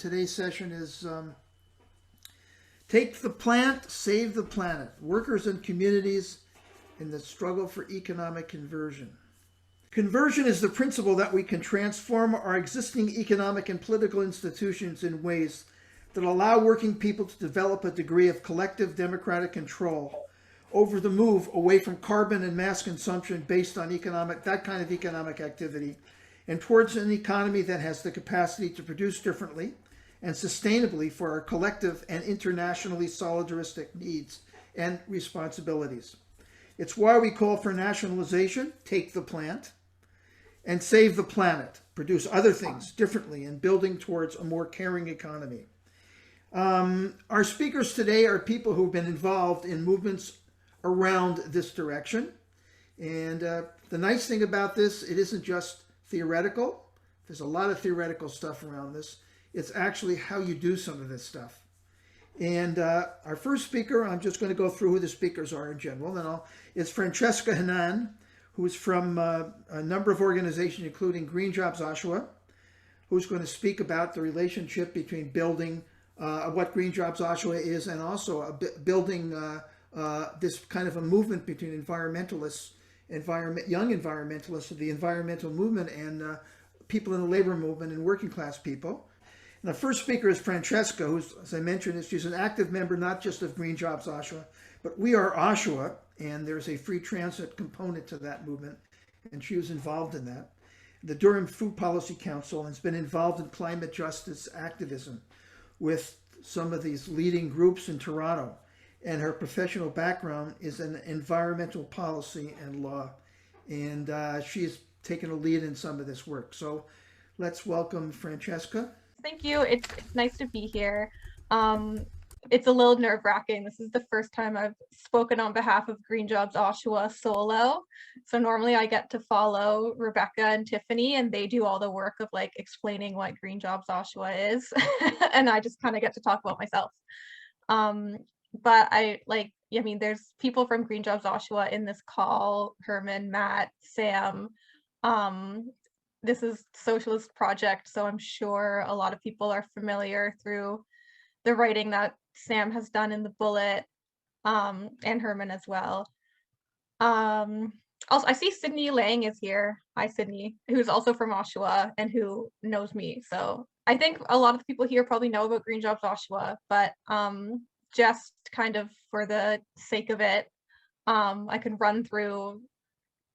Today's session is Take the Plant, Save the Planet, Workers and Communities in the Struggle for Economic Conversion. Conversion is the principle that we can transform our existing economic and political institutions in ways that allow working people to develop a degree of collective democratic control over the move away from carbon and mass consumption based on that kind of economic activity, and towards an economy that has the capacity to produce differently and sustainably for our collective and internationally solidaristic needs and responsibilities. It's why we call for nationalization, take the plant, and save the planet, produce other things differently, and building towards a more caring economy. Our speakers today are people who've been involved in movements around this direction. And the nice thing about this, it isn't just theoretical. There's a lot of theoretical stuff around this. It's actually how you do some of this stuff. And our first speaker, I'm just going to go through who the speakers are in general. It's Francesca Hannan, who is from a number of organizations, including Green Jobs Oshawa, who's going to speak about the relationship between building what Green Jobs Oshawa is, and also building this kind of a movement between environmentalists, young environmentalists of the environmental movement, and people in the labor movement and working class people. And the first speaker is Francesca, who's, as I mentioned, she's an active member not just of Green Jobs Oshawa, but We Are Oshawa, and there's a free transit component to that movement, and she was involved in that. The Durham Food Policy Council, and has been involved in climate justice activism with some of these leading groups in Toronto. And her professional background is in environmental policy and law. And she has taken a lead in some of this work. So let's welcome Francesca. Thank you. It's nice to be here. It's a little nerve-wracking. This is the first time I've spoken on behalf of Green Jobs Oshawa solo. So normally I get to follow Rebecca and Tiffany, and they do all the work of like explaining what Green Jobs Oshawa is. And I just kind of get to talk about myself. But there's people from Green Jobs Oshawa in this call: Herman, Matt, Sam. This is Socialist Project, so I'm sure a lot of people are familiar through the writing that Sam has done in the Bullet, and Herman as well. Also, I see Sydney Lang is here. Hi, Sydney, who's also from Oshawa and who knows me. So I think a lot of the people here probably know about Green Jobs Oshawa, but just kind of for the sake of it, I can run through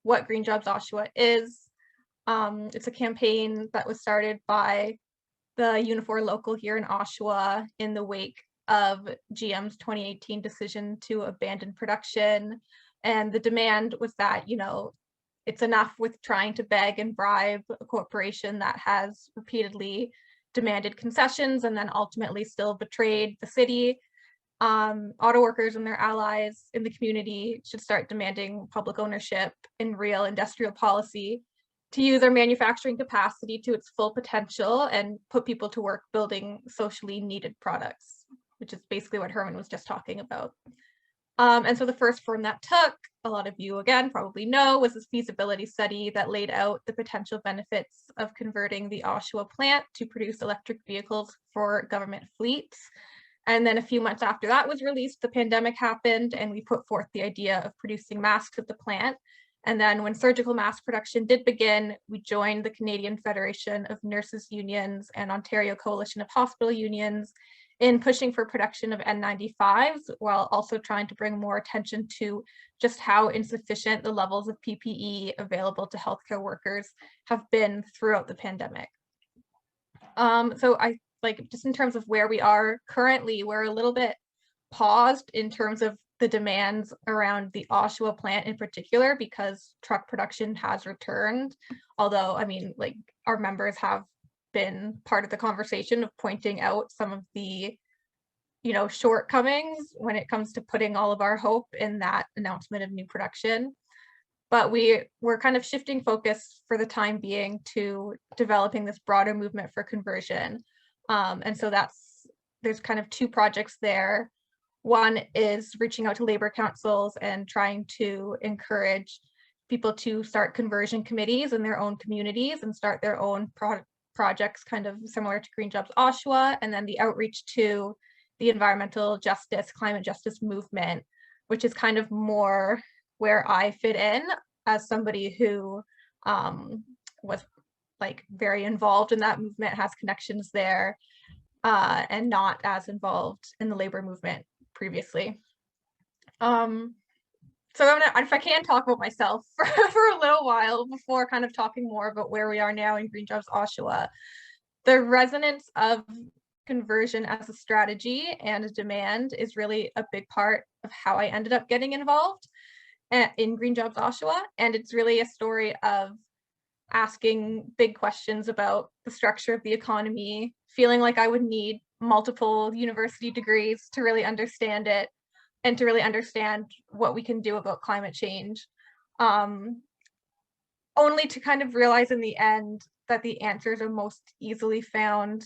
what Green Jobs Oshawa is. It's a campaign that was started by the Unifor local here in Oshawa in the wake of GM's 2018 decision to abandon production. And the demand was that, it's enough with trying to beg and bribe a corporation that has repeatedly demanded concessions and then ultimately still betrayed the city. Auto workers and their allies in the community should start demanding public ownership in real industrial policy to use our manufacturing capacity to its full potential and put people to work building socially needed products, which is basically what Herman was just talking about. And so the first form that took, a lot of you again probably know, was this feasibility study that laid out the potential benefits of converting the Oshawa plant to produce electric vehicles for government fleets. And then a few months after that was released, the pandemic happened, and we put forth the idea of producing masks at the plant. And then when surgical mask production did begin, we joined the Canadian Federation of Nurses Unions and Ontario Coalition of Hospital Unions in pushing for production of N95s, while also trying to bring more attention to just how insufficient the levels of PPE available to healthcare workers have been throughout the pandemic. So just in terms of where we are currently, we're a little bit paused in terms of the demands around the Oshawa plant in particular, because truck production has returned. Although, our members have been part of the conversation of pointing out some of the, shortcomings when it comes to putting all of our hope in that announcement of new production. But we're kind of shifting focus for the time being to developing this broader movement for conversion. And so there's kind of two projects there. One is reaching out to labor councils and trying to encourage people to start conversion committees in their own communities and start their own projects kind of similar to Green Jobs Oshawa, and then the outreach to the environmental justice, climate justice movement, which is kind of more where I fit in as somebody who was like very involved in that movement, has connections there, and not as involved in the labor movement previously. So if I can talk about myself for a little while before kind of talking more about where we are now in Green Jobs Oshawa, the resonance of conversion as a strategy and a demand is really a big part of how I ended up getting involved in Green Jobs Oshawa. And it's really a story of asking big questions about the structure of the economy, feeling like I would need multiple university degrees to really understand it and to really understand what we can do about climate change. Only to kind of realize in the end that the answers are most easily found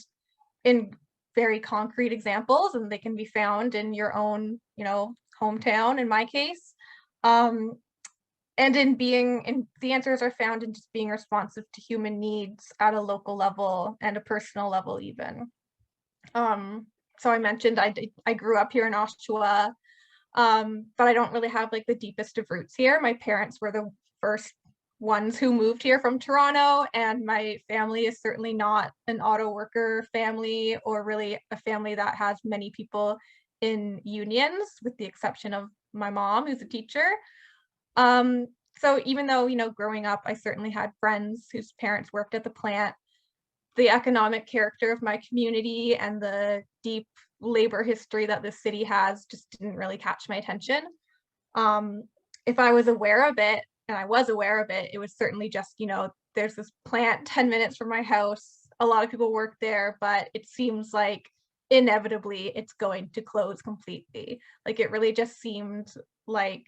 in very concrete examples, and they can be found in your own, hometown, in my case. And the answers are found in just being responsive to human needs at a local level and a personal level even. So I mentioned I grew up here in Oshawa, but I don't really have like the deepest of roots here. My parents were the first ones who moved here from Toronto, and my family is certainly not an auto worker family or really a family that has many people in unions, with the exception of my mom, who's a teacher. So even though, growing up, I certainly had friends whose parents worked at the plant, the economic character of my community and the deep labor history that this city has just didn't really catch my attention. If I was aware of it, and I was aware of it, it was certainly just, there's this plant 10 minutes from my house. A lot of people work there, but it seems like inevitably it's going to close completely. Like, it really just seemed like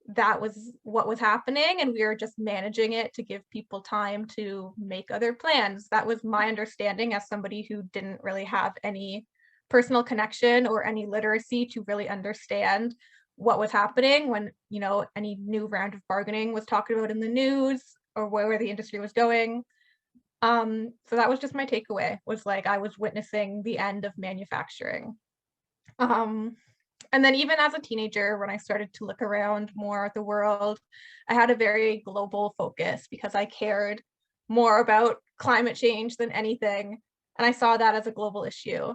that was what was happening, and we were just managing it to give people time to make other plans. That was my understanding as somebody who didn't really have any personal connection or any literacy to really understand what was happening when, any new round of bargaining was talked about in the news, or where the industry was going. So that was just my takeaway, was like I was witnessing the end of manufacturing. And then even as a teenager, when I started to look around more at the world, I had a very global focus because I cared more about climate change than anything. And I saw that as a global issue.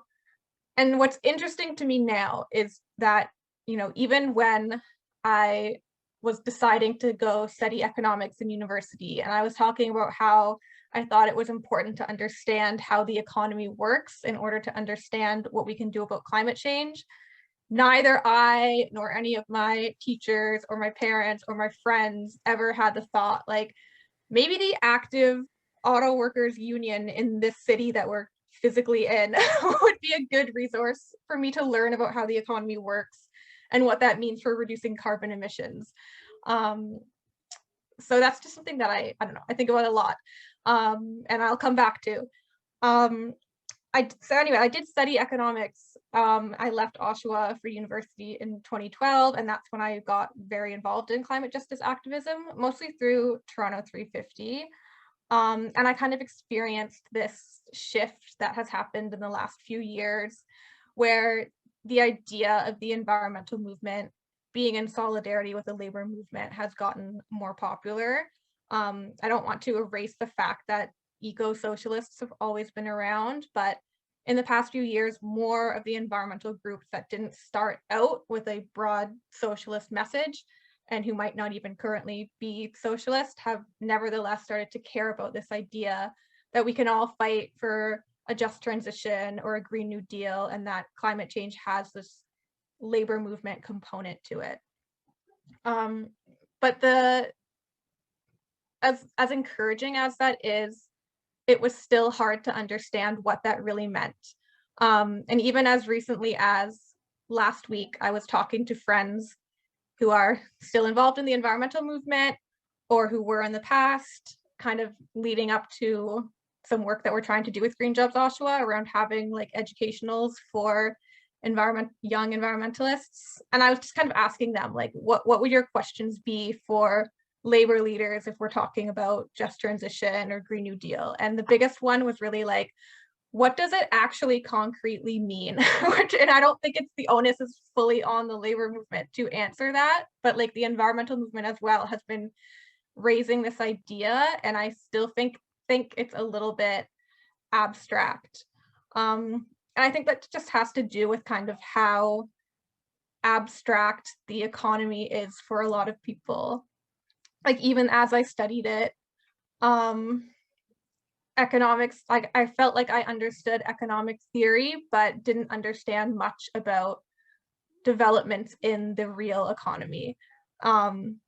And what's interesting to me now is that, even when I was deciding to go study economics in university, and I was talking about how I thought it was important to understand how the economy works in order to understand what we can do about climate change, neither I nor any of my teachers or my parents or my friends ever had the thought, like, maybe the active auto workers union in this city that we're physically in would be a good resource for me to learn about how the economy works and what that means for reducing carbon emissions. So that's just something that I don't know, I think about a lot, and I'll come back to. So anyway, I did study economics. I left Oshawa for university in 2012, and that's when I got very involved in climate justice activism, mostly through Toronto 350. And I kind of experienced this shift that has happened in the last few years, where the idea of the environmental movement being in solidarity with the labor movement has gotten more popular. I don't want to erase the fact that eco-socialists have always been around, but in the past few years, more of the environmental groups that didn't start out with a broad socialist message, and who might not even currently be socialist, have nevertheless started to care about this idea that we can all fight for a just transition or a Green New Deal, and that climate change has this labor movement component to it. But as encouraging as that is, it was still hard to understand what that really meant. And even as recently as last week, I was talking to friends who are still involved in the environmental movement, or who were in the past, kind of leading up to some work that we're trying to do with Green Jobs Oshawa around having like educationals for young environmentalists. And I was just kind of asking them, like, what would your questions be for labor leaders if we're talking about just transition or Green New Deal. And the biggest one was really like, what does it actually concretely mean? And I don't think it's the onus is fully on the labor movement to answer that, but like the environmental movement as well has been raising this idea, and I still think it's a little bit abstract. And I think that just has to do with kind of how abstract the economy is for a lot of people. Like even as I studied it, economics, like I felt like I understood economic theory, but didn't understand much about developments in the real economy. And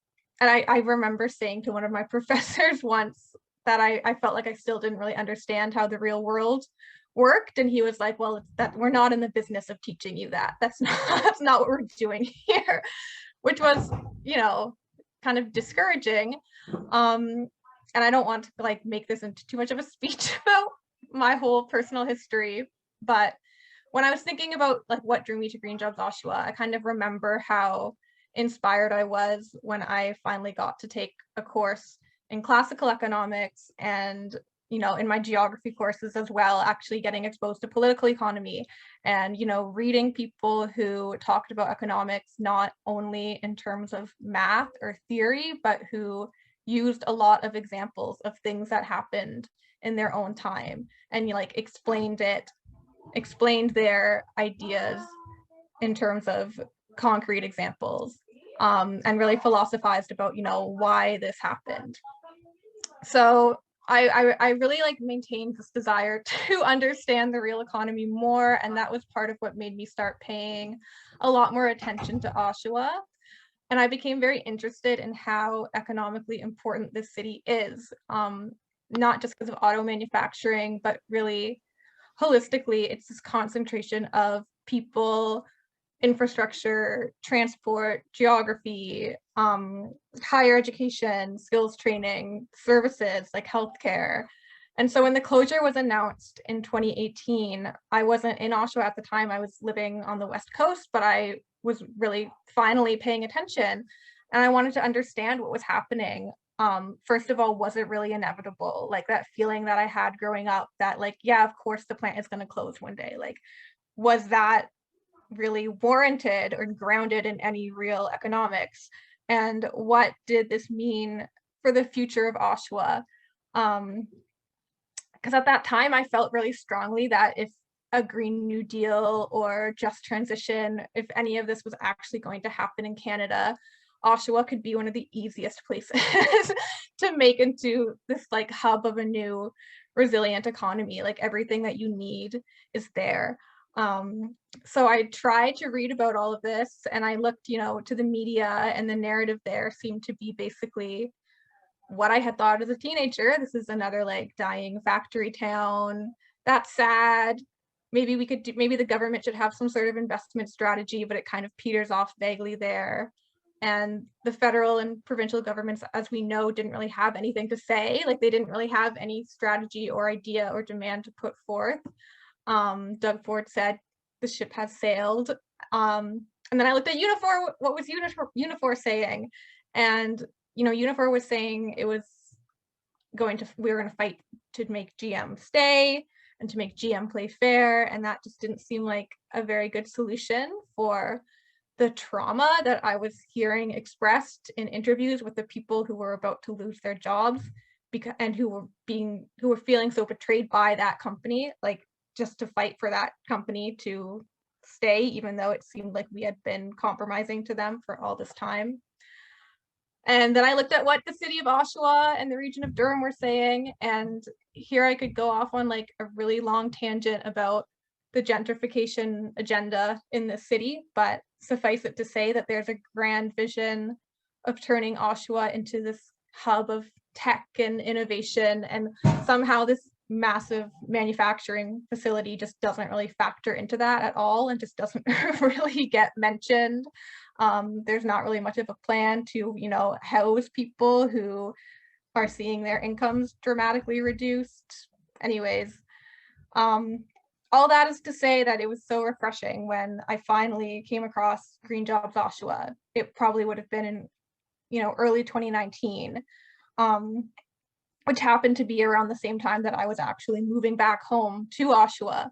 I remember saying to one of my professors once that I felt like I still didn't really understand how the real world worked. And he was like, well, it's that we're not in the business of teaching you that. That's not what we're doing here, which was, you know, kind of discouraging. And I don't want to like make this into too much of a speech about my whole personal history, but when I was thinking about like what drew me to Green Jobs Oshawa, I kind of remember how inspired I was when I finally got to take a course in classical economics and, you know, in my geography courses as well, actually getting exposed to political economy and, you know, reading people who talked about economics not only in terms of math or theory, but who used a lot of examples of things that happened in their own time and like explained their ideas in terms of concrete examples, and really philosophized about, you know, why this happened. So I really like maintained this desire to understand the real economy more, and that was part of what made me start paying a lot more attention to Oshawa. And I became very interested in how economically important this city is, not just because of auto manufacturing, but really holistically, it's this concentration of people, infrastructure, transport, geography, higher education, skills training, services like healthcare. And so when the closure was announced in 2018, I wasn't in Oshawa at the time. I was living on the West Coast, but I was really finally paying attention. And I wanted to understand what was happening. First of all, was it really inevitable? Like that feeling that I had growing up that like, yeah, of course the plant is going to close one day. Like, was that really warranted or grounded in any real economics? And what did this mean for the future of Oshawa? Because at that time, I felt really strongly that if a Green New Deal or just transition, if any of this was actually going to happen in Canada, Oshawa could be one of the easiest places to make into this like hub of a new resilient economy. Like everything that you need is there. So I tried to read about all of this, and I looked, you know, to the media, and the narrative there seemed to be basically what I had thought as a teenager. This is another like dying factory town. That's sad. Maybe we could do, maybe the government should have some sort of investment strategy, but it kind of peters off vaguely there. And the federal and provincial governments, as we know, didn't really have anything to say. Like they didn't really have any strategy or idea or demand to put forth. Doug Ford said the ship has sailed. And then I looked at Unifor. What was Unifor saying? And you know, Unifor was saying it was we were going to fight to make GM stay and to make GM play fair, and that just didn't seem like a very good solution for the trauma that I was hearing expressed in interviews with the people who were about to lose their jobs and who were feeling so betrayed by that company, like just to fight for that company to stay, even though it seemed like we had been compromising to them for all this time. And then I looked at what the city of Oshawa and the region of Durham were saying, and here I could go off on like a really long tangent about the gentrification agenda in the city, but suffice it to say that there's a grand vision of turning Oshawa into this hub of tech and innovation, and somehow this massive manufacturing facility just doesn't really factor into that at all and just doesn't really get mentioned. There's not really much of a plan to, you know, house people who are seeing their incomes dramatically reduced. Anyways, all that is to say that it was so refreshing when I finally came across Green Jobs Oshawa. It probably would have been in, early 2019, which happened to be around the same time that I was actually moving back home to Oshawa.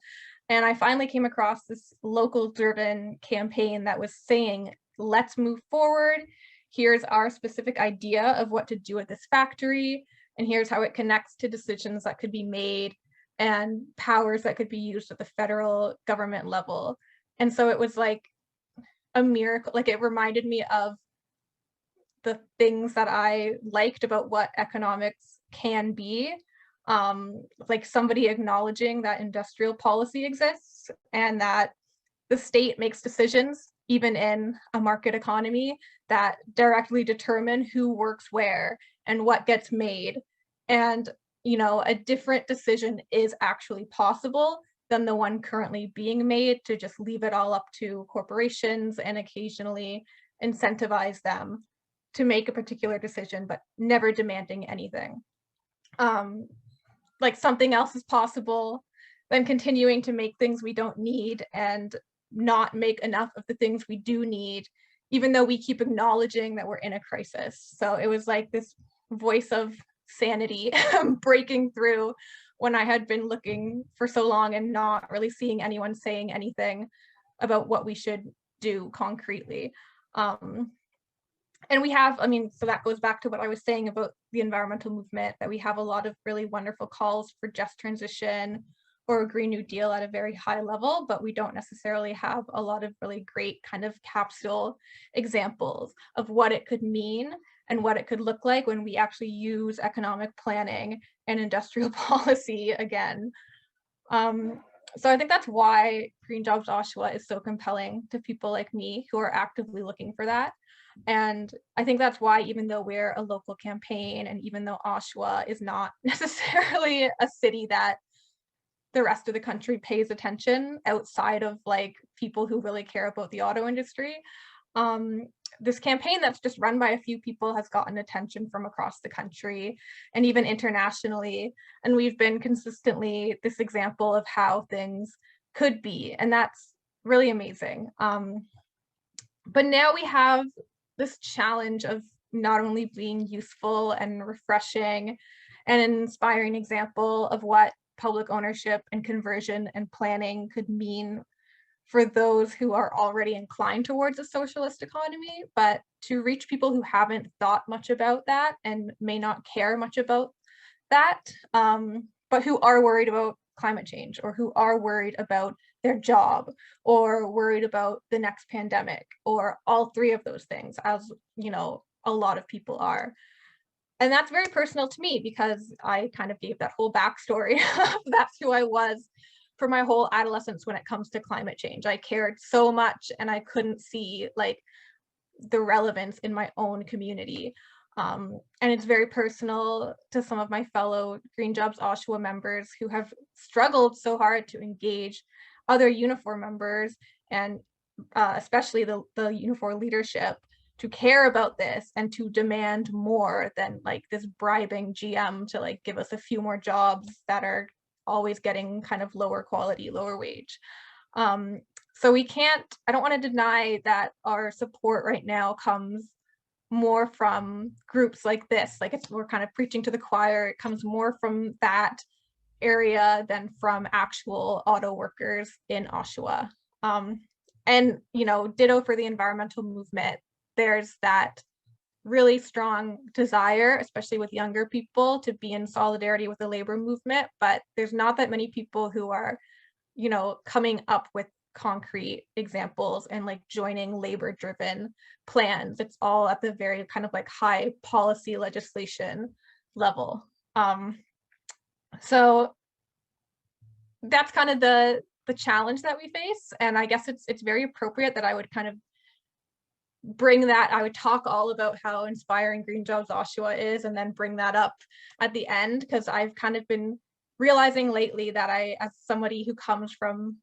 And I finally came across this local driven campaign that was saying, let's move forward. Here's our specific idea of what to do at this factory. And here's how it connects to decisions that could be made and powers that could be used at the federal government level. And so it was like a miracle. Like, it reminded me of the things that I liked about what economics can be, like somebody acknowledging that industrial policy exists and that the state makes decisions, even in a market economy, that directly determine who works where and what gets made. And, a different decision is actually possible than the one currently being made to just leave it all up to corporations and occasionally incentivize them to make a particular decision, but never demanding anything. Like, something else is possible than continuing to make things we don't need and not make enough of the things we do need, even though we keep acknowledging that we're in a crisis. So it was like this voice of sanity breaking through when I had been looking for so long and not really seeing anyone saying anything about what we should do concretely. And we have, so that goes back to what I was saying about the environmental movement, that we have a lot of really wonderful calls for just transition or a Green New Deal at a very high level, but we don't necessarily have a lot of really great kind of capsule examples of what it could mean and what it could look like when we actually use economic planning and industrial policy again. So I think that's why Green Jobs Oshawa is so compelling to people like me who are actively looking for that. And I think that's why, even though we're a local campaign and even though Oshawa is not necessarily a city that the rest of the country pays attention outside of like people who really care about the auto industry, this campaign that's just run by a few people has gotten attention from across the country and even internationally. And we've been consistently this example of how things could be. And that's really amazing. But now we have this challenge of not only being useful and refreshing and an inspiring example of what public ownership and conversion and planning could mean for those who are already inclined towards a socialist economy, but to reach people who haven't thought much about that and may not care much about that, but who are worried about climate change or who are worried about their job or worried about the next pandemic or all three of those things, as a lot of people are. And that's very personal to me because I kind of gave that whole backstory. That's who I was for my whole adolescence when it comes to climate change. I cared so much and I couldn't see like the relevance in my own community. And it's very personal to some of my fellow Green Jobs Oshawa members who have struggled so hard to engage other uniform members and especially the uniform leadership to care about this and to demand more than like this bribing GM to like give us a few more jobs that are always getting kind of lower quality, lower wage. So I don't want to deny that our support right now comes more from groups like this, like we're kind of preaching to the choir. It comes more from that area than from actual auto workers in Oshawa. And ditto for the environmental movement. There's that really strong desire, especially with younger people, to be in solidarity with the labor movement, but there's not that many people who are, coming up with concrete examples and like joining labor-driven plans. It's all at the very kind of like high policy legislation level. So that's kind of the challenge that we face, and I guess it's very appropriate that I would kind of bring that. I would talk all about how inspiring Green Jobs Oshawa is and then bring that up at the end, because I've kind of been realizing lately that I, as somebody who comes from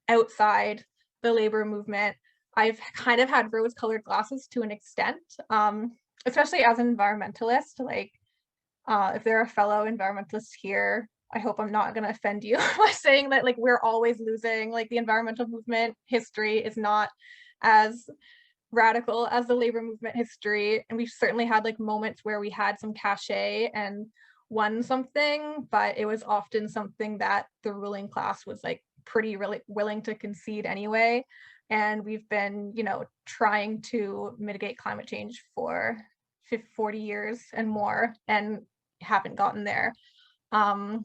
outside the labor movement, I've kind of had rose-colored glasses to an extent, especially as an environmentalist. Like, if there are fellow environmentalists here, I hope I'm not going to offend you by saying that like we're always losing. Like, the environmental movement history is not as radical as the labor movement history, and we've certainly had like moments where we had some cachet and won something, but it was often something that the ruling class was like pretty really willing to concede anyway. And we've been, you know, trying to mitigate climate change for 40 years and more and haven't gotten there. So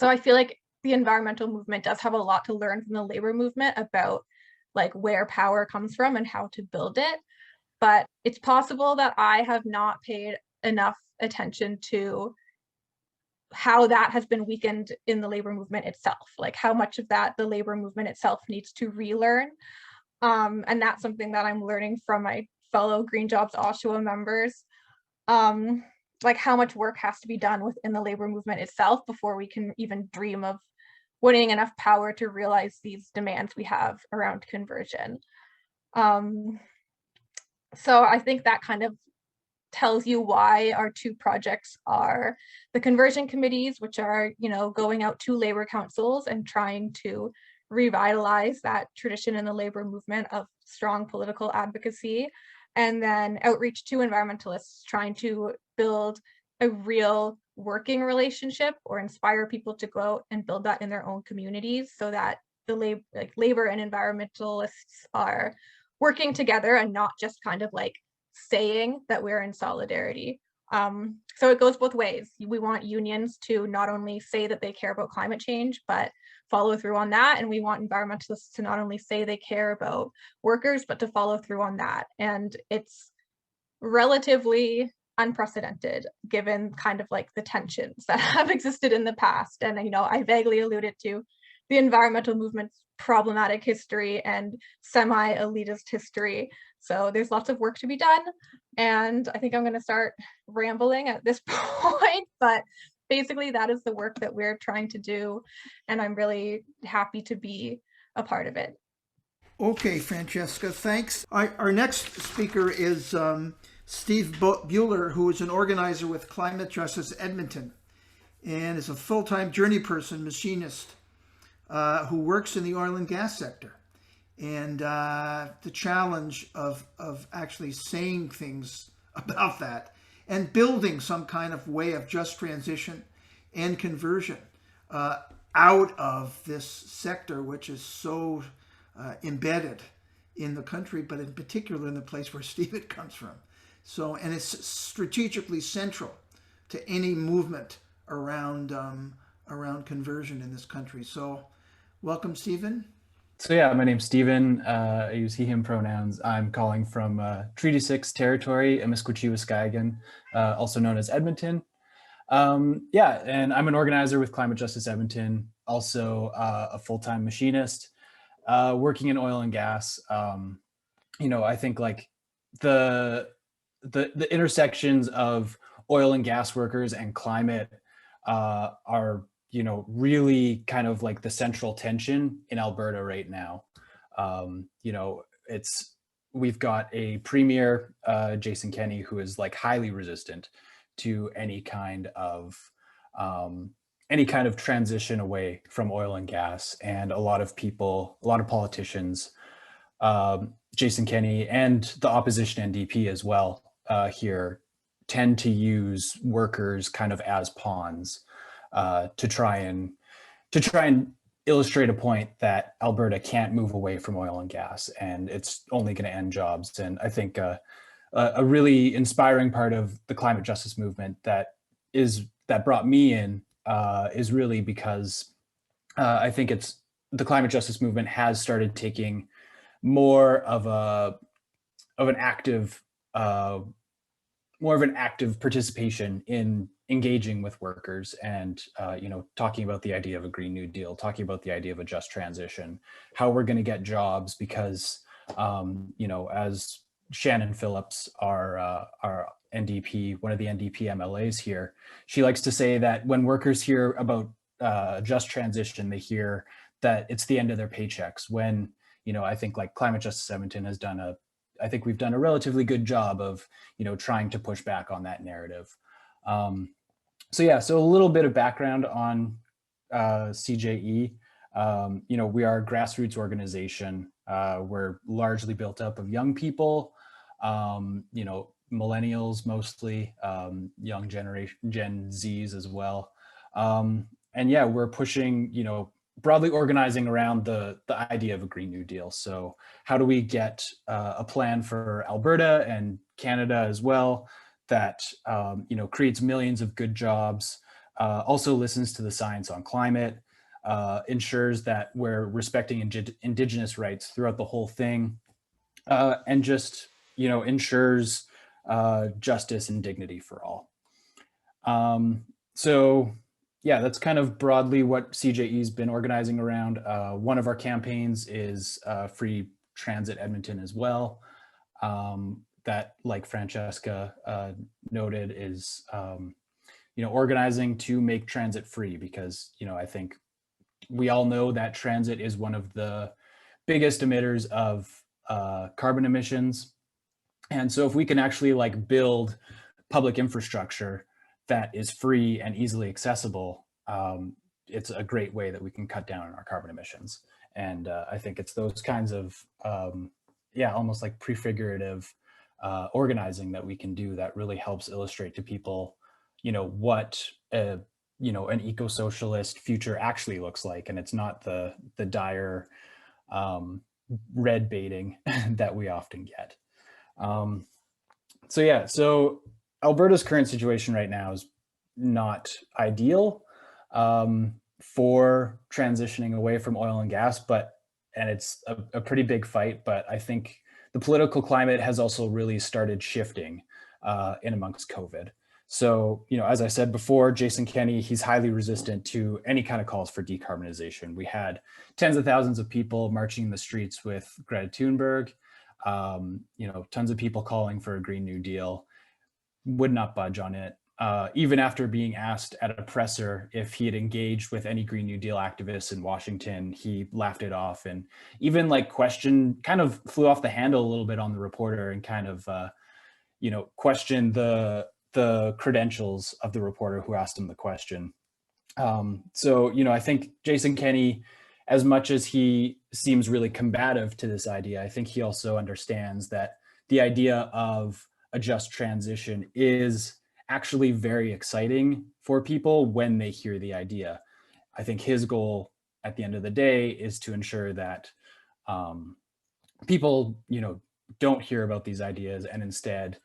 I feel like the environmental movement does have a lot to learn from the labor movement about like where power comes from and how to build it. But it's possible that I have not paid enough attention to how that has been weakened in the labor movement itself, like how much of that the labor movement itself needs to relearn. And that's something that I'm learning from my fellow Green Jobs Oshawa members. Like how much work has to be done within the labor movement itself before we can even dream of winning enough power to realize these demands we have around conversion. So I think that kind of tells you why our two projects are the conversion committees, which are, you know, going out to labor councils and trying to revitalize that tradition in the labor movement of strong political advocacy, and then outreach to environmentalists, trying to build a real working relationship or inspire people to go out and build that in their own communities so that the labor and environmentalists are working together and not just kind of like saying that we're in solidarity. So it goes both ways. We want unions to not only say that they care about climate change, but follow through on that. And we want environmentalists to not only say they care about workers, but to follow through on that. And it's relatively unprecedented given kind of like the tensions that have existed in the past. And, you know, I vaguely alluded to the environmental movement's problematic history and semi-elitist history. So there's lots of work to be done. And I think I'm going to start rambling at this point, but basically that is the work that we're trying to do. And I'm really happy to be a part of it. Okay, Francesca, thanks. Our next speaker is Steve Buhler, who is an organizer with Climate Justice Edmonton and is a full-time journey person, machinist, who works in the oil and gas sector. And the challenge of actually saying things about that and building some kind of way of just transition and conversion out of this sector, which is so embedded in the country, but in particular in the place where Stephen comes from. So, and it's strategically central to any movement around conversion in this country. So, welcome, Stephen. So yeah, my name's Stephen. I use he/him pronouns. I'm calling from Treaty 6 territory, Amiskwaciwâskahikan, also known as Edmonton. Yeah, and I'm an organizer with Climate Justice Edmonton, also a full-time machinist, working in oil and gas. You know, I think like the intersections of oil and gas workers and climate are, you know, really kind of like the central tension in Alberta right now. You know, we've got a premier, Jason Kenney, who is like highly resistant to any kind of transition away from oil and gas. And a lot of people, a lot of politicians, Jason Kenney and the opposition NDP as well here tend to use workers kind of as pawns to try and illustrate a point that Alberta can't move away from oil and gas, and it's only going to end jobs. And I think a really inspiring part of the climate justice movement that brought me in is really because I think the climate justice movement has started taking more of an active participation in engaging with workers and, you know, talking about the idea of a Green New Deal, talking about the idea of a just transition, how we're going to get jobs, because, you know, as Shannon Phillips, our NDP, one of the NDP MLAs here, she likes to say that when workers hear about just transition, they hear that it's the end of their paychecks. When, you know, I think like Climate Justice Edmonton has I think we've done a relatively good job of, you know, trying to push back on that narrative. So yeah, so a little bit of background on CJE. We are a grassroots organization. We're largely built up of young people, millennials mostly, young generation, Gen Zs as well. And yeah, we're pushing, broadly organizing around the idea of a Green New Deal. So how do we get a plan for Alberta and Canada as well that, creates millions of good jobs, also listens to the science on climate, ensures that we're respecting Indigenous rights throughout the whole thing, and just, ensures justice and dignity for all. So yeah, that's kind of broadly what CJE's been organizing around. One of our campaigns is Free Transit Edmonton as well. That, like Francesca noted, is organizing to make transit free, because I think we all know that transit is one of the biggest emitters of carbon emissions. And so if we can actually build public infrastructure that is free and easily accessible, it's a great way that we can cut down on our carbon emissions. And I think it's those kinds of, almost like prefigurative organizing that we can do that really helps illustrate to people, what an eco-socialist future actually looks like. And it's not the dire red baiting that we often get. So Alberta's current situation right now is not ideal for transitioning away from oil and gas, and it's a pretty big fight, but I think the political climate has also really started shifting in amongst COVID. So, as I said before, Jason Kenney, he's highly resistant to any kind of calls for decarbonization. We had tens of thousands of people marching in the streets with Greta Thunberg, tons of people calling for a Green New Deal, would not budge on it. Even after being asked at a presser if he had engaged with any Green New Deal activists in Washington, he laughed it off, and even kind of flew off the handle a little bit on the reporter, and kind of, questioned the credentials of the reporter who asked him the question. I think Jason Kenney, as much as he seems really combative to this idea, I think he also understands that the idea of a just transition is actually very exciting for people when they hear the idea. I think his goal at the end of the day is to ensure that people, don't hear about these ideas, and instead,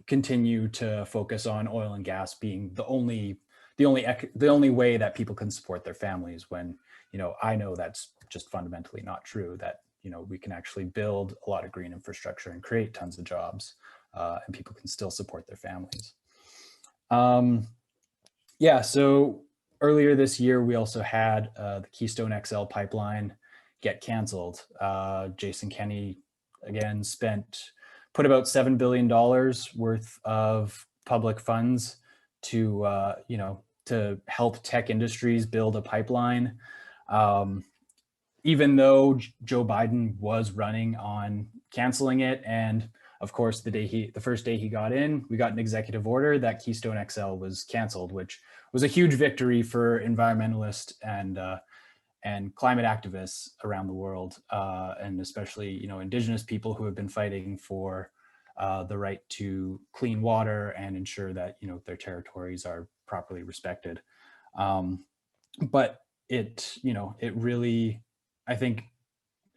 continue to focus on oil and gas being the only way that people can support their families, when, I know that's just fundamentally not true, that, we can actually build a lot of green infrastructure and create tons of jobs, and people can still support their families. So earlier this year, we also had the Keystone XL pipeline get canceled. Jason Kenney, again, put about $7 billion worth of public funds to, to help tech industries build a pipeline. Even though Joe Biden was running on canceling it, and of course, the first day he got in, we got an executive order that Keystone XL was canceled, which was a huge victory for environmentalists and climate activists around the world, and especially Indigenous people who have been fighting for the right to clean water and ensure that their territories are properly respected. But it really,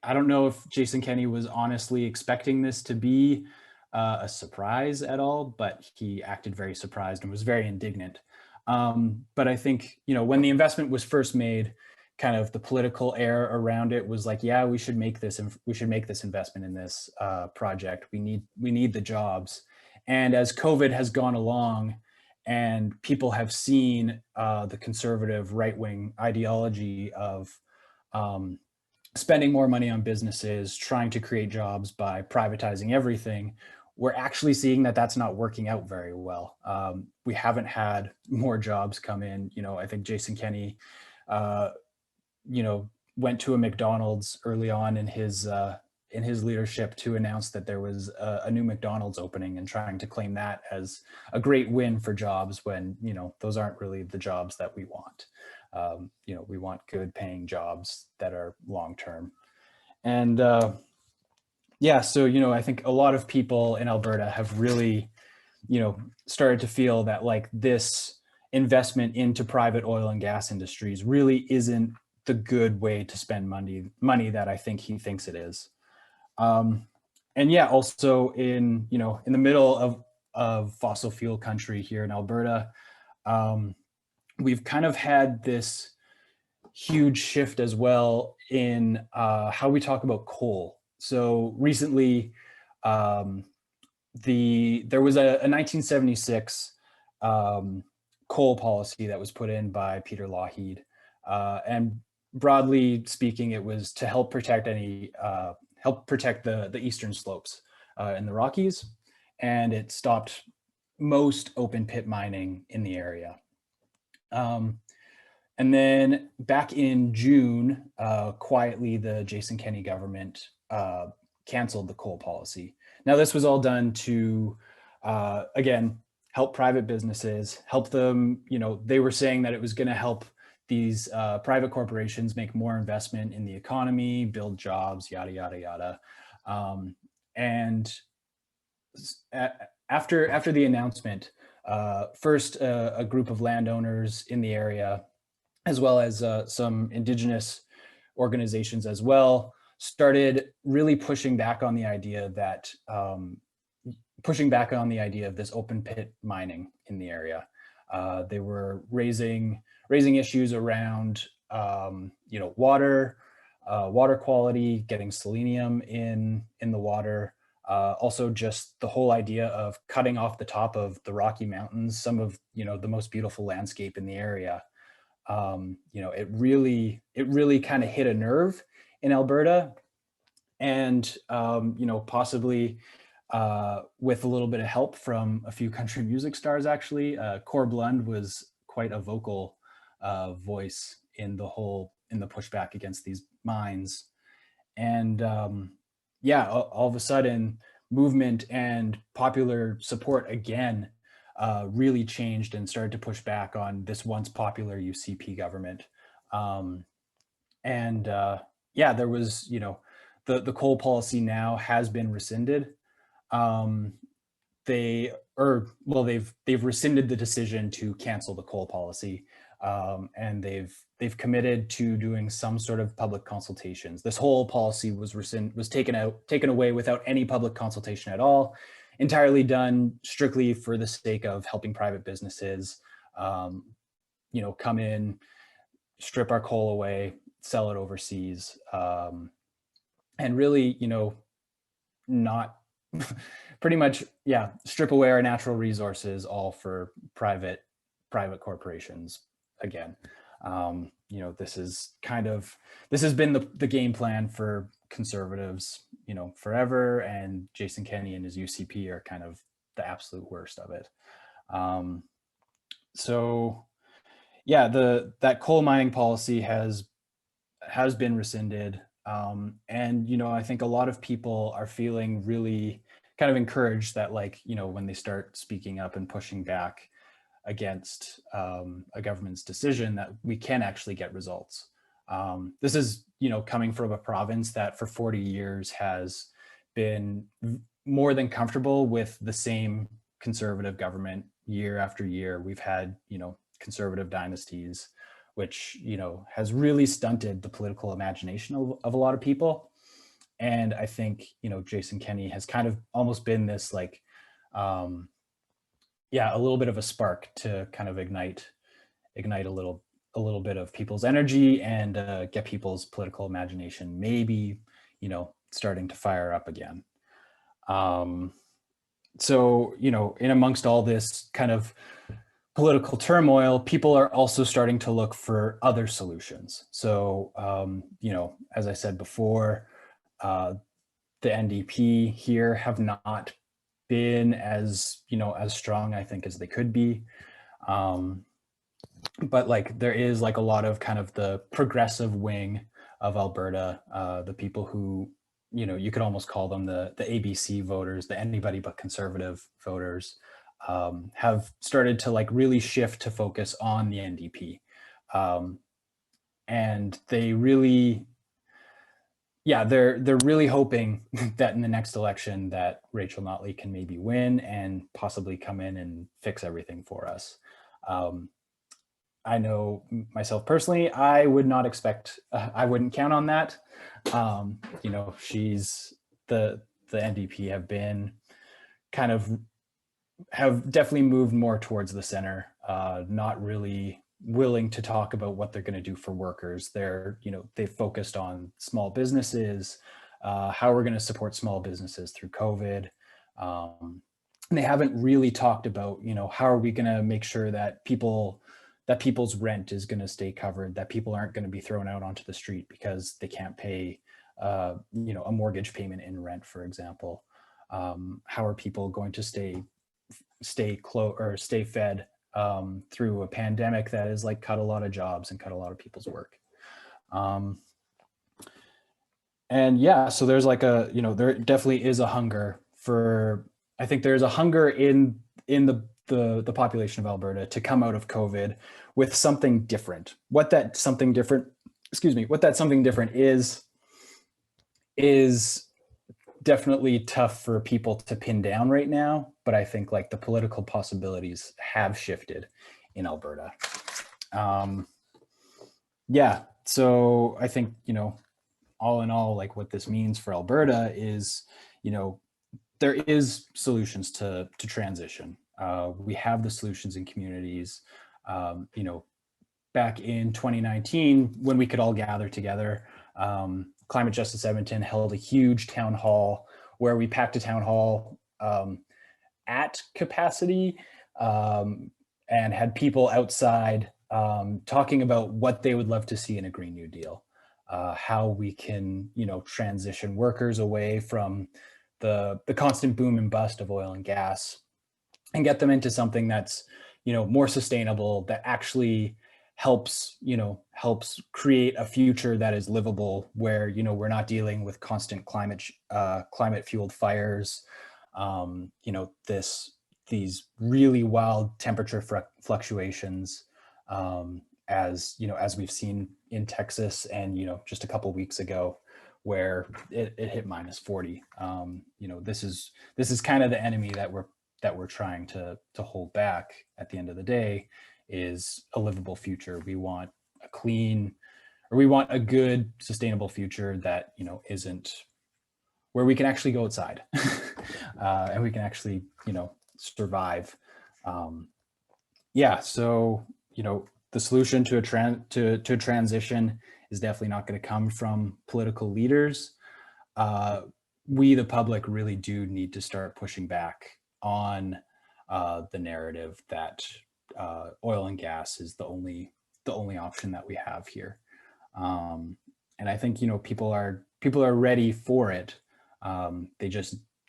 I don't know if Jason Kenney was honestly expecting this to be a surprise at all, but he acted very surprised and was very indignant. But I think, when the investment was first made, kind of the political air around it was like, yeah, we should make this investment in this project. We need the jobs. And as COVID has gone along and people have seen the conservative right-wing ideology of spending more money on businesses, trying to create jobs by privatizing everything, we're actually seeing that that's not working out very well. We haven't had more jobs come in. I think Jason Kenney, went to a McDonald's early on in his leadership to announce that there was a new McDonald's opening, and trying to claim that as a great win for jobs when, those aren't really the jobs that we want. We want good paying jobs that are long term. And so, I think a lot of people in Alberta have really, started to feel that like this investment into private oil and gas industries really isn't the good way to spend money that I think he thinks it is. And also in the middle of fossil fuel country here in Alberta, we've kind of had this huge shift as well in how we talk about coal. So recently, there was a 1976 coal policy that was put in by Peter Lougheed, and broadly speaking, it was to help protect the eastern slopes in the Rockies, and it stopped most open pit mining in the area. And then back in June, quietly, the Jason Kenney government canceled the coal policy. Now, this was all done to, again, help private businesses, help them, they were saying that it was going to help these private corporations make more investment in the economy, build jobs, yada, yada, yada. And after the announcement, first, a group of landowners in the area, as well as some Indigenous organizations as well, started really pushing back on the idea of this open pit mining in the area. They were raising issues around water quality, getting selenium in the water. Also just the whole idea of cutting off the top of the Rocky Mountains, some of the most beautiful landscape in the area. It really kind of hit a nerve in Alberta, and possibly with a little bit of help from a few country music stars. Actually, Corb Lund was quite a vocal voice in the pushback against these mines, and all of a sudden, movement and popular support again really changed and started to push back on this once popular UCP government. There was, the coal policy now has been rescinded. They've rescinded the decision to cancel the coal policy, and they've committed to doing some sort of public consultations. This whole policy was taken away without any public consultation at all, entirely done strictly for the sake of helping private businesses, come in, strip our coal away, sell it overseas, and really, not pretty much, strip away our natural resources, all for private corporations again. This has been the game plan for conservatives, forever, and Jason Kenney and his UCP are kind of the absolute worst of it. That coal mining policy has been rescinded. And I think a lot of people are feeling really kind of encouraged that, when they start speaking up and pushing back against a government's decision, that we can actually get results. This is, coming from a province that for 40 years has been more than comfortable with the same conservative government year after year. We've had, conservative dynasties, which, has really stunted the political imagination of a lot of people. And I think, Jason Kenney has kind of almost been this a little bit of a spark to kind of ignite a little bit of people's energy and get people's political imagination maybe, starting to fire up again. In amongst all this kind of political turmoil, people are also starting to look for other solutions. So, as I said before, the NDP here have not been as strong, I think, as they could be. But there is a lot of kind of the progressive wing of Alberta, the people who, you could almost call them the ABC voters, the anybody but conservative voters, have started to really shift to focus on the NDP. And they really, yeah, they're really hoping that in the next election that Rachel Notley can maybe win and possibly come in and fix everything for us. I know myself personally, I would not expect, I wouldn't count on that. You know, she's the NDP have been kind of, have definitely moved more towards the center, not really willing to talk about what they're going to do for workers. They're, you know, they've focused on small businesses, how we're going to support small businesses through COVID. And they haven't really talked about, you know, how are we going to make sure that people's rent is going to stay covered, that people aren't going to be thrown out onto the street because they can't pay, you know, a mortgage payment in rent, for example. How are people going to stay fed through a pandemic that has like cut a lot of jobs and cut a lot of people's work? And yeah, so there's like a, you know, there definitely is a hunger for, I think there's a hunger in the population of Alberta to come out of COVID with something different. What that something different is definitely tough for people to pin down right now, but I think like the political possibilities have shifted in Alberta. Yeah, so I think, you know, all in all, like what this means for Alberta is, you know, there is solutions to transition. We have the solutions in communities. You know, back in 2019, when we could all gather together, Climate Justice Edmonton held a huge town hall where we packed a town hall at capacity and had people outside talking about what they would love to see in a Green New Deal, how we can, you know, transition workers away from the constant boom and bust of oil and gas and get them into something that's, you know, more sustainable, that actually helps create a future that is livable, where, you know, we're not dealing with constant climate fueled fires, you know, these really wild temperature fluctuations, as you know, as we've seen in Texas, and, you know, just a couple weeks ago where it hit -40. You know, this is kind of the enemy that we're trying to hold back at the end of the day, is a livable future. We want a clean, or we want a good, sustainable future that, you know, isn't, where we can actually go outside and we can actually, you know, survive. Yeah, so, you know, the solution to a transition is definitely not going to come from political leaders. We, the public, really do need to start pushing back on the narrative that oil and gas is the only option that we have here. And I think, you know, people are ready for it.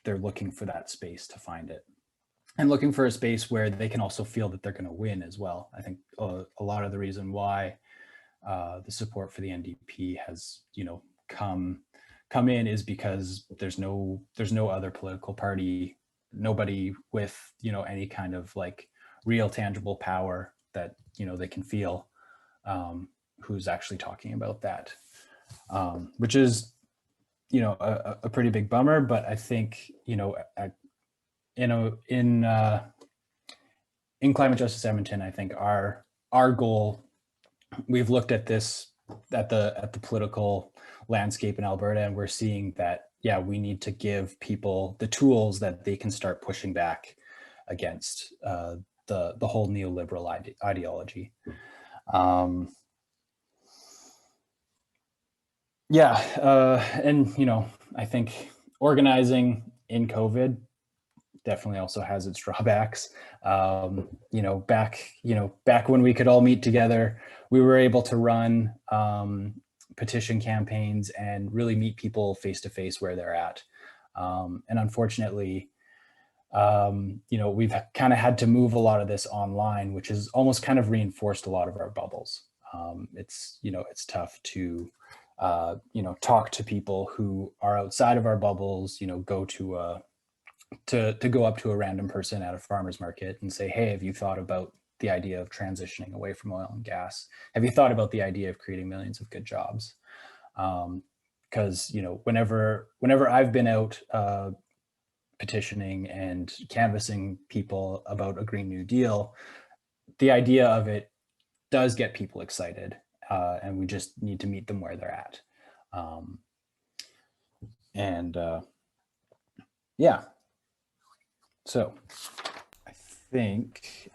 They're looking for that space to find it, and looking for a space where they can also feel that they're going to win as well. I think a lot of the reason why the support for the NDP has, you know, come in is because there's no other political party, nobody with, you know, any kind of like real tangible power that, you know, they can feel, who's actually talking about that, which is, you know, a pretty big bummer. But I think, you know, in Climate Justice Edmonton, I think our goal, we've looked at this at the political landscape in Alberta, and we're seeing that, yeah, we need to give people the tools that they can start pushing back against the whole neoliberal ideology. And, you know, I think organizing in COVID definitely also has its drawbacks. You know, back when we could all meet together, we were able to run petition campaigns and really meet people face to face where they're at. And unfortunately, you know, we've kind of had to move a lot of this online, which has almost kind of reinforced a lot of our bubbles. It's, you know, it's tough to, you know, talk to people who are outside of our bubbles, you know, go to go up to a random person at a farmer's market and say, hey, have you thought about the idea of transitioning away from oil and gas? Have you thought about the idea of creating millions of good jobs? Because whenever I've been out petitioning and canvassing people about a Green New Deal, the idea of it does get people excited, and we just need to meet them where they're at. Yeah. So I think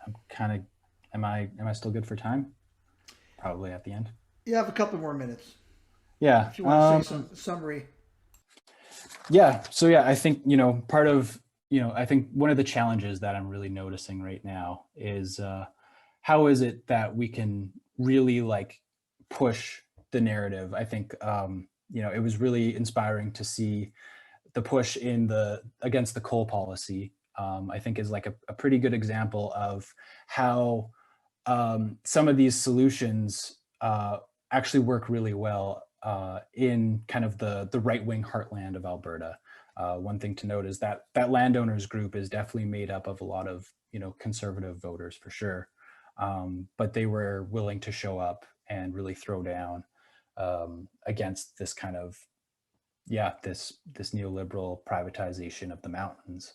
am I still good for time? Probably at the end. You have a couple more minutes. Yeah. If you want to say some summary. Yeah. So yeah, I think, part of, I think one of the challenges that I'm really noticing right now is how is it that we can really push the narrative? I think, it was really inspiring to see the push against the coal policy. I think is a pretty good example of how some of these solutions actually work really well in kind of the right-wing heartland of Alberta. One thing to note is that landowners group is definitely made up of a lot of conservative voters for sure, but they were willing to show up and really throw down against this kind of this neoliberal privatization of the mountains.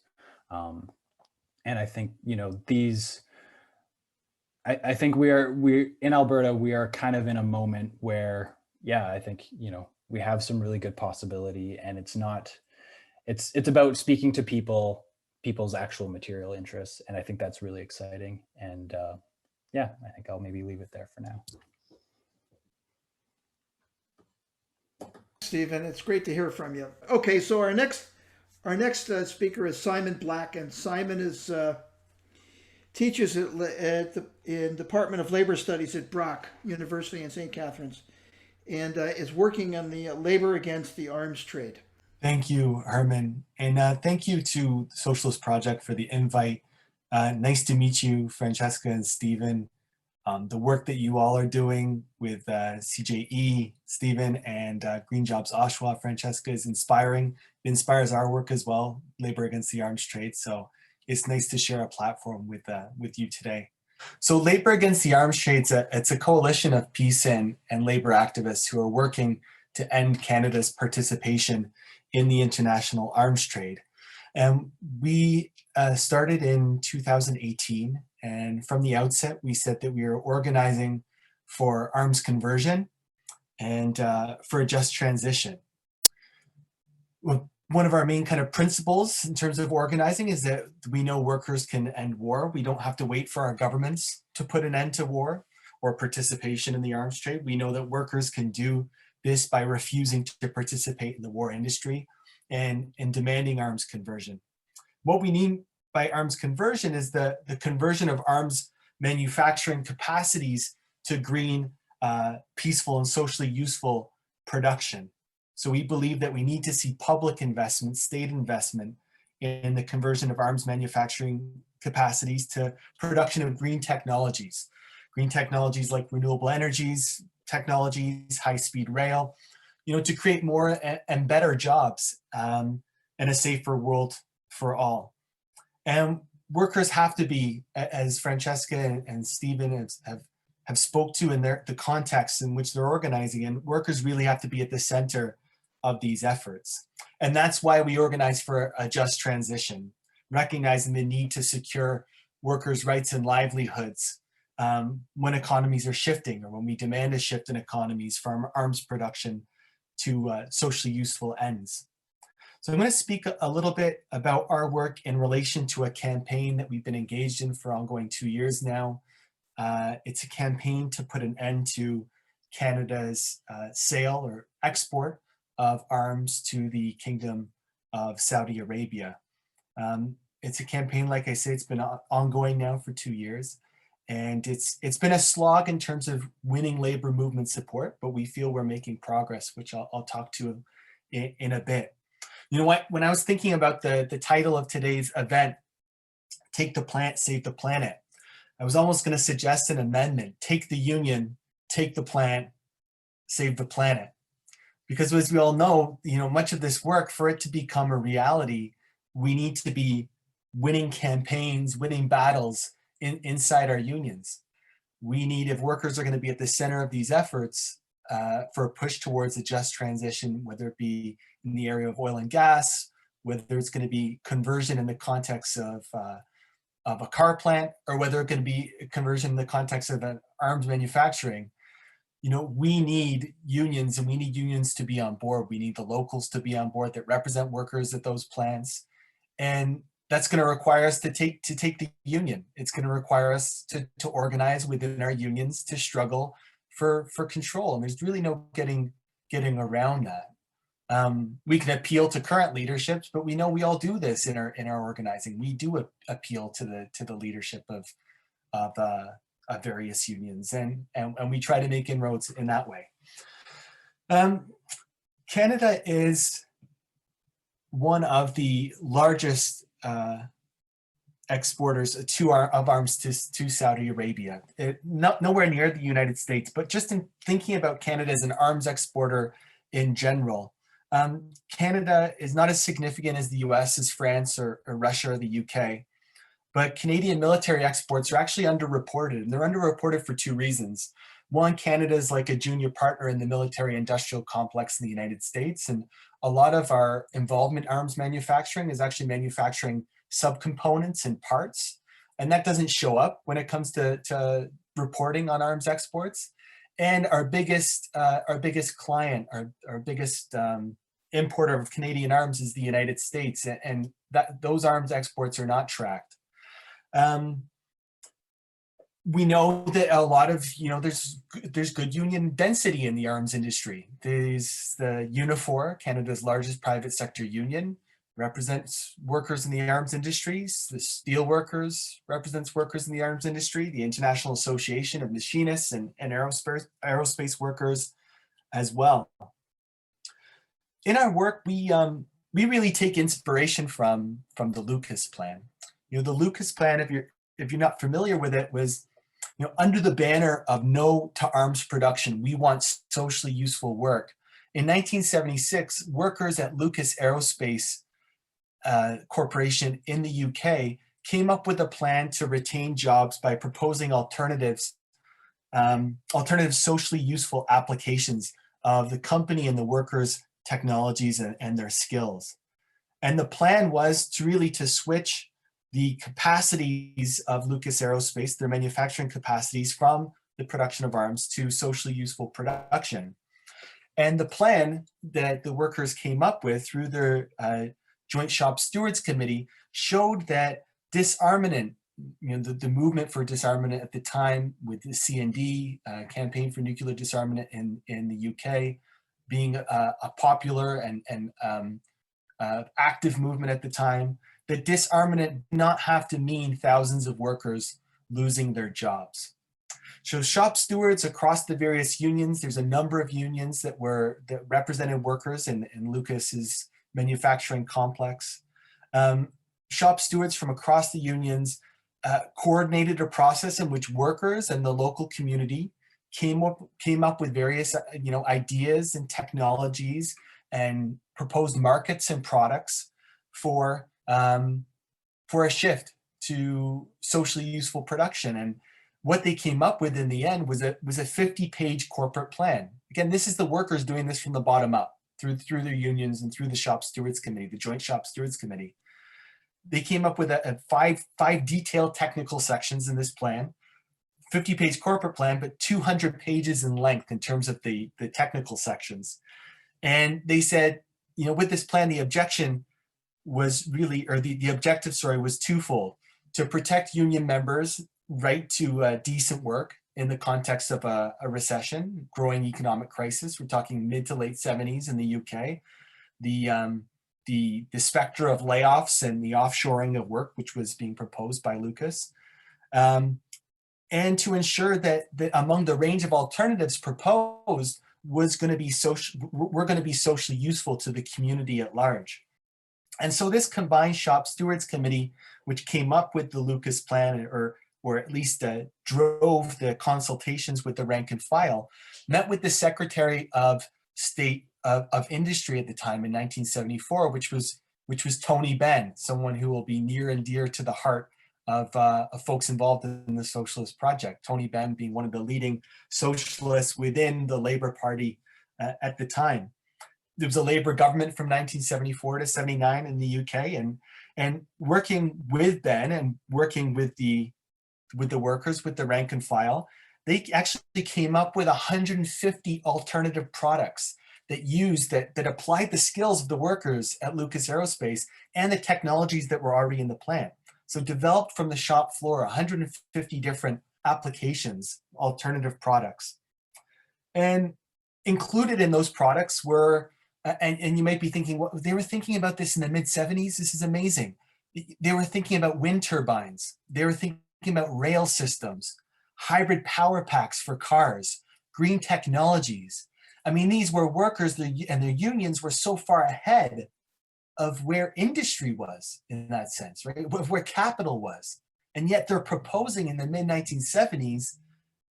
And I think I think we in Alberta, we are kind of in a moment where I think we have some really good possibility, and it's about speaking to people's actual material interests, and I think that's really exciting. And I think I'll maybe leave it there for now. Stephen, it's great to hear from you. Okay, so our next speaker is Simon Black, and Simon teaches in Department of Labor Studies at Brock University in St. Catharines, and is working on the labor against the arms trade. Thank you, Herman, and thank you to the Socialist Project for the invite. Nice to meet you, Francesca and Stephen. The work that you all are doing with CJE, Stephen, and Green Jobs Oshawa, Francesca, is inspiring. It inspires our work as well, Labor Against the Arms Trade. So it's nice to share a platform with you today. So Labor Against the Arms Trade, it's a coalition of peace and labor activists who are working to end Canada's participation in the international arms trade. And we started in 2018. And from the outset, we said that we are organizing for arms conversion and for a just transition. One of our main kind of principles in terms of organizing is that we know workers can end war. We don't have to wait for our governments to put an end to war or participation in the arms trade. We know that workers can do this by refusing to participate in the war industry and demanding arms conversion. What we mean by arms conversion is the conversion of arms manufacturing capacities to green, peaceful, and socially useful production. So we believe that we need to see public investment, state investment in the conversion of arms manufacturing capacities to production of green technologies. Green technologies like renewable energies, technologies, high-speed rail, to create more and better jobs and a safer world for all. And workers have to be, as Francesca and Stephen have spoke to in the context in which they're organizing, and workers really have to be at the center of these efforts. And that's why we organize for a just transition, recognizing the need to secure workers' rights and livelihoods when economies are shifting, or when we demand a shift in economies from arms production to socially useful ends. So I'm going to speak a little bit about our work in relation to a campaign that we've been engaged in for ongoing 2 years now. It's a campaign to put an end to Canada's sale or export of arms to the Kingdom of Saudi Arabia. It's a campaign, like I say, it's been ongoing now for 2 years. And it's been a slog in terms of winning labor movement support, but we feel we're making progress, which I'll talk to in a bit. You know what, when I was thinking about the title of today's event, Take the Plant, Save the Planet, I was almost going to suggest an amendment: take the union, take the plant, save the planet. Because as we all know, much of this work, for it to become a reality, we need to be winning campaigns, winning battles inside our unions. We need, if workers are going to be at the center of these efforts for a push towards a just transition, whether it be in the area of oil and gas, whether it's going to be conversion in the context of a car plant, or whether it's going to be conversion in the context of an arms manufacturing, we need unions, and we need unions to be on board. We need the locals to be on board that represent workers at those plants. And that's going to require us to take the union. It's going to require us to organize within our unions to struggle for control. And there's really no getting around that. We can appeal to current leaderships, but we know we all do this in our organizing. We do appeal to the leadership of various unions, and we try to make inroads in that way. Canada is one of the largest exporters of arms to Saudi Arabia. Nowhere near the United States, but just in thinking about Canada as an arms exporter in general, Canada is not as significant as the US, as France, or Russia, or the UK. But Canadian military exports are actually underreported, and they're underreported for two reasons. One, Canada is like a junior partner in the military industrial complex in the United States, and a lot of our involvement in arms manufacturing is actually manufacturing subcomponents and parts, and that doesn't show up when it comes to reporting on arms exports. And our biggest client, our biggest importer of Canadian arms is the United States, and those arms exports are not tracked. We know that a lot of, there's good union density in the arms industry. There's the Unifor, Canada's largest private sector union, represents workers in the arms industries. The steel workers represents workers in the arms industry. The International Association of Machinists and aerospace workers as well. In our work, we really take inspiration from the Lucas Plan. The Lucas Plan, if you're not familiar with it, was under the banner of no to arms production, we want socially useful work. In 1976, workers at Lucas Aerospace Corporation in the UK came up with a plan to retain jobs by proposing alternative socially useful applications of the company and the workers' technologies and their skills. And the plan was to switch the capacities of Lucas Aerospace, their manufacturing capacities, from the production of arms to socially useful production. And the plan that the workers came up with through their Joint Shop Stewards Committee showed that disarmament, the movement for disarmament at the time with the CND, Campaign for Nuclear Disarmament in the UK, being a popular and active movement at the time, that disarmament did not have to mean thousands of workers losing their jobs. So shop stewards across the various unions, there's a number of unions that represented workers in Lucas's manufacturing complex. Shop stewards from across the unions coordinated a process in which workers and the local community came up with various ideas and technologies and proposed markets and products for a shift to socially useful production. And what they came up with in the end was a 50-page corporate plan. Again, this is the workers doing this from the bottom up through their unions and through the Shop Stewards Committee, the Joint Shop Stewards Committee. They came up with a five detailed technical sections in this plan, 50-page corporate plan, but 200 pages in length in terms of the technical sections. And they said, with this plan, the objection was really, or the objective, was twofold: to protect union members' right to decent work in the context of a recession, growing economic crisis. We're talking mid to late 70s in the UK. The specter of layoffs and the offshoring of work, which was being proposed by Lucas, and to ensure that among the range of alternatives proposed were going to be socially useful to the community at large. And so this combined Shop Stewards Committee, which came up with the Lucas Plan, or at least drove the consultations with the rank and file, met with the Secretary of State of Industry at the time in 1974, which was Tony Benn, someone who will be near and dear to the heart of folks involved in the socialist project. Tony Benn being one of the leading socialists within the Labour Party at the time. There was a Labour government from 1974 to 79 in the UK, and working with Ben and working with the workers, with the rank and file, they actually came up with 150 alternative products that applied the skills of the workers at Lucas Aerospace and the technologies that were already in the plant. So developed from the shop floor 150 different applications, alternative products. And included in those products were, and you might be thinking, well, they were thinking about this in the mid-70s, this is amazing. They were thinking about wind turbines. They were thinking about rail systems, hybrid power packs for cars, green technologies. I mean, these were workers and their unions were so far ahead of where industry was in that sense, right? Where capital was. And yet they're proposing in the mid-1970s,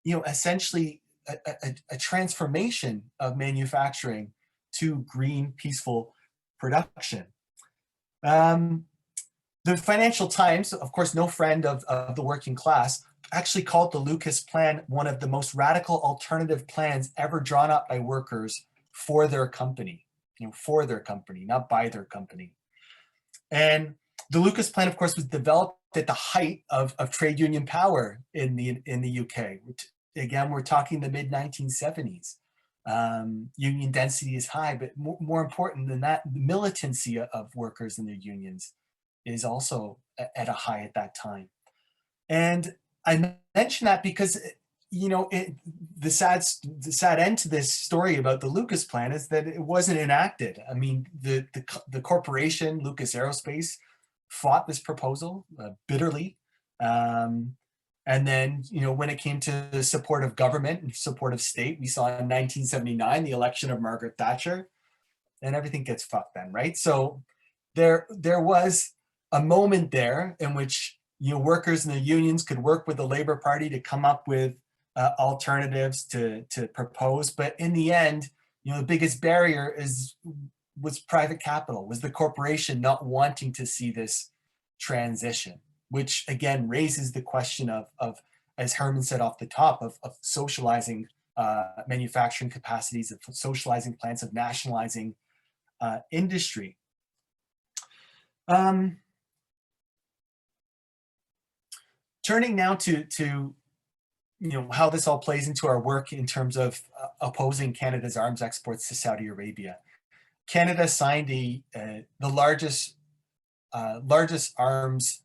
essentially a transformation of manufacturing to green, peaceful production. The Financial Times, of course, no friend of the working class, actually called the Lucas Plan one of the most radical alternative plans ever drawn up by workers for their company, for their company, not by their company. And the Lucas Plan, of course, was developed at the height of trade union power in the UK. Again, we're talking the mid-1970s. Union density is high, but more important than that, the militancy of workers and their unions is also at a high at that time. And I mention that because, the sad end to this story about the Lucas Plan is that it wasn't enacted. I mean, the corporation, Lucas Aerospace, fought this proposal bitterly. And then, when it came to the support of government and support of state, we saw in 1979, the election of Margaret Thatcher, and everything gets fucked then, right? So there was a moment there in which workers and the unions could work with the Labour Party to come up with alternatives to propose. But in the end, the biggest barrier was private capital, was the corporation not wanting to see this transition, which again raises the question of as Herman said off the top, of socializing manufacturing capacities, of socializing plants, of nationalizing industry. Turning now to how this all plays into our work in terms of opposing Canada's arms exports to Saudi Arabia. Canada signed the largest arms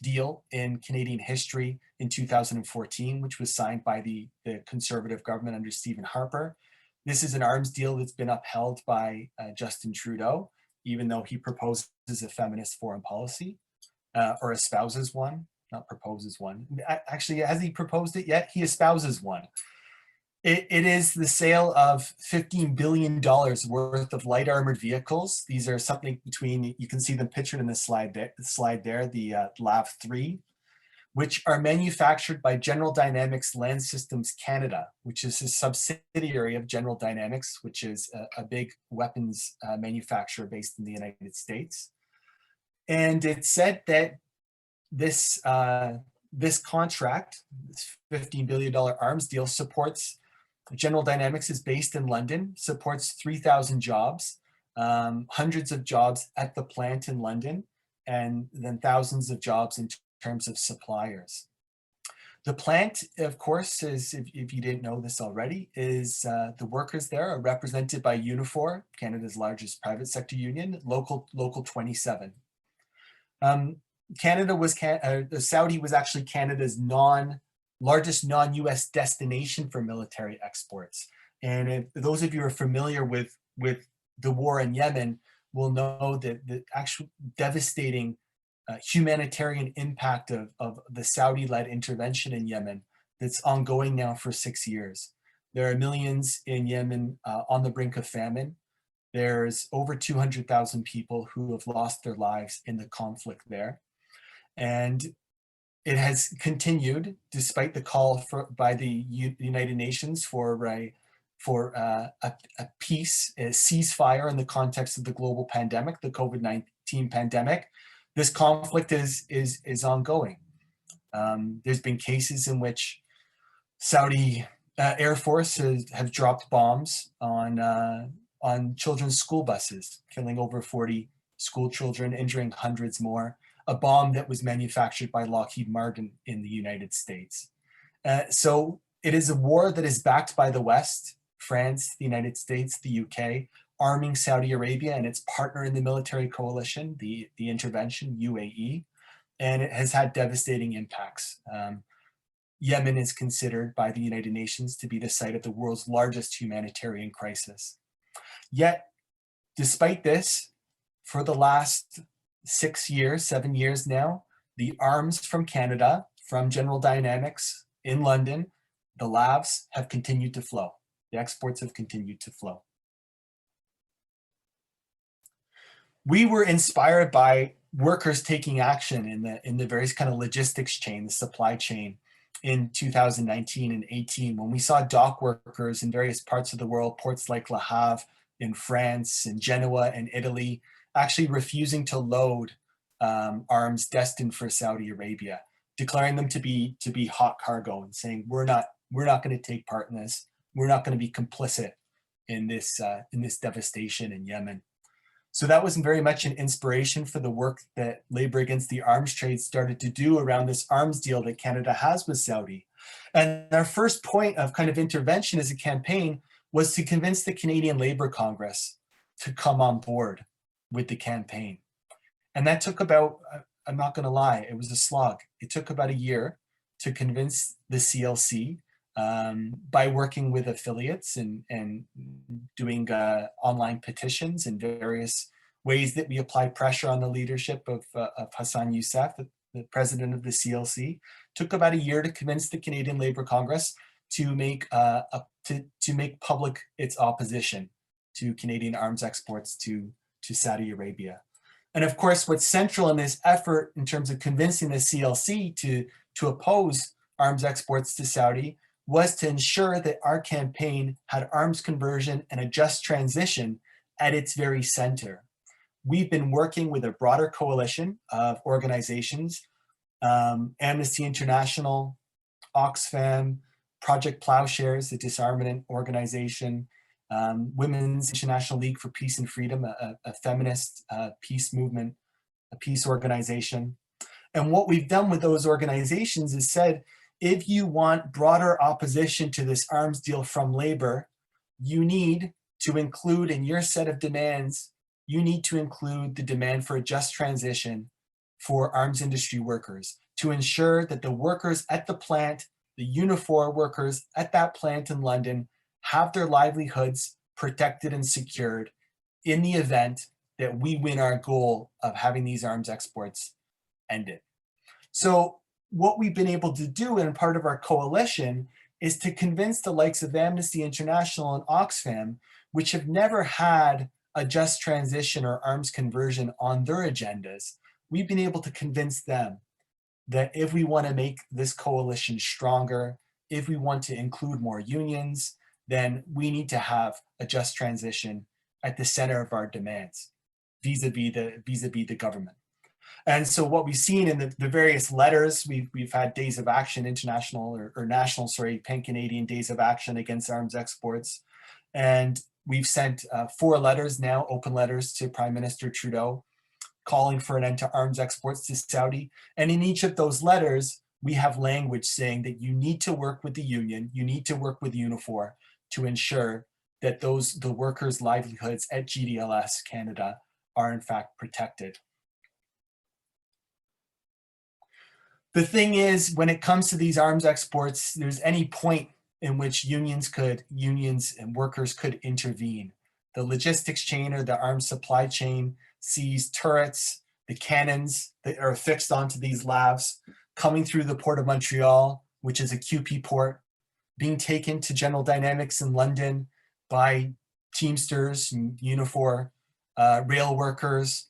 deal in Canadian history in 2014, which was signed by the Conservative government under Stephen Harper. This is an arms deal that's been upheld by Justin Trudeau, even though he proposes a feminist foreign policy, or espouses one. Not proposes one. Actually, has he proposed it yet? He espouses one. It is the sale of $15 billion worth of light armored vehicles. These are something between, you can see them pictured in the slide there, the LAV-3, which are manufactured by General Dynamics Land Systems Canada, which is a subsidiary of General Dynamics, which is a big weapons manufacturer based in the United States. And it said that this contract, this $15 billion arms deal, supports General Dynamics is based in London, supports 3,000 jobs, hundreds of jobs at the plant in London, and then thousands of jobs in terms of suppliers. The plant, of course, is, if you didn't know this already, is the workers there are represented by Unifor, Canada's largest private sector union, local 27. Saudi was actually Canada's largest non-US destination for military exports. And if those of you who are familiar with the war in Yemen will know that the actual devastating humanitarian impact of the Saudi-led intervention in Yemen that's ongoing now for 6 years. There are millions in Yemen on the brink of famine. There's over 200,000 people who have lost their lives in the conflict there. And it has continued despite the call by the United Nations for a peace, a ceasefire in the context of the global pandemic, the COVID-19 pandemic. this conflict is ongoing. There's been cases in which Saudi Air Force have dropped bombs on children's school buses, killing over 40 school children, injuring hundreds more. A bomb that was manufactured by Lockheed Martin in the United States. So it is a war that is backed by the West, France, the United States, the UK, arming Saudi Arabia and its partner in the military coalition, the intervention, UAE, and it has had devastating impacts. Yemen is considered by the United Nations to be the site of the world's largest humanitarian crisis. Yet, despite this, for the last 7 years now, the arms from Canada, from General Dynamics in London, the LAVs have continued to flow. The exports have continued to flow. We were inspired by workers taking action in the various kind of logistics chain, the supply chain, in 2019 and 18, when we saw dock workers in various parts of the world, ports like Le Havre in France and Genoa in Italy, actually refusing to load arms destined for Saudi Arabia, declaring them to be hot cargo and saying, we're not going to take part in this. We're not going to be complicit in this devastation in Yemen. So that was very much an inspiration for the work that Labor Against the Arms Trade started to do around this arms deal that Canada has with Saudi. And our first point of kind of intervention as a campaign was to convince the Canadian Labour Congress to come on board with the campaign. And that took about, I'm not gonna lie, it was a slog. It took about a year to convince the CLC by working with affiliates and doing online petitions and various ways that we apply pressure on the leadership of Hassan Youssef, the president of the CLC. Took about a year to convince the Canadian Labour Congress to make public its opposition to Canadian arms exports to Saudi Arabia. And of course, what's central in this effort in terms of convincing the CLC to oppose arms exports to Saudi was to ensure that our campaign had arms conversion and a just transition at its very center. We've been working with a broader coalition of organizations, Amnesty International, Oxfam, Project Plowshares, the disarmament organization, Women's International League for Peace and Freedom, a feminist peace movement, a peace organization. And what we've done with those organizations is said, if you want broader opposition to this arms deal from labor, you need to include in your set of demands, you need to include the demand for a just transition for arms industry workers to ensure that the workers at the plant, the Unifor workers at that plant in London, have their livelihoods protected and secured in the event that we win our goal of having these arms exports ended. So what we've been able to do in part of our coalition is to convince the likes of Amnesty International and Oxfam, which have never had a just transition or arms conversion on their agendas, we've been able to convince them that if we want to make this coalition stronger, if we want to include more unions, then we need to have a just transition at the center of our demands vis-a-vis the government. And so what we've seen in the various letters, we've had days of action, international or national, pan-Canadian days of action against arms exports. And we've sent 4 letters now, open letters to Prime Minister Trudeau, calling for an end to arms exports to Saudi. And in each of those letters, we have language saying that you need to work with the union, you need to work with Unifor to ensure that the workers' livelihoods at GDLS Canada are in fact protected. The thing is, when it comes to these arms exports, there's any point in which unions and workers could intervene. The logistics chain or the arms supply chain sees turrets, the cannons that are fixed onto these LAVs coming through the Port of Montreal, which is a QP port, being taken to General Dynamics in London by Teamsters and Unifor, rail workers.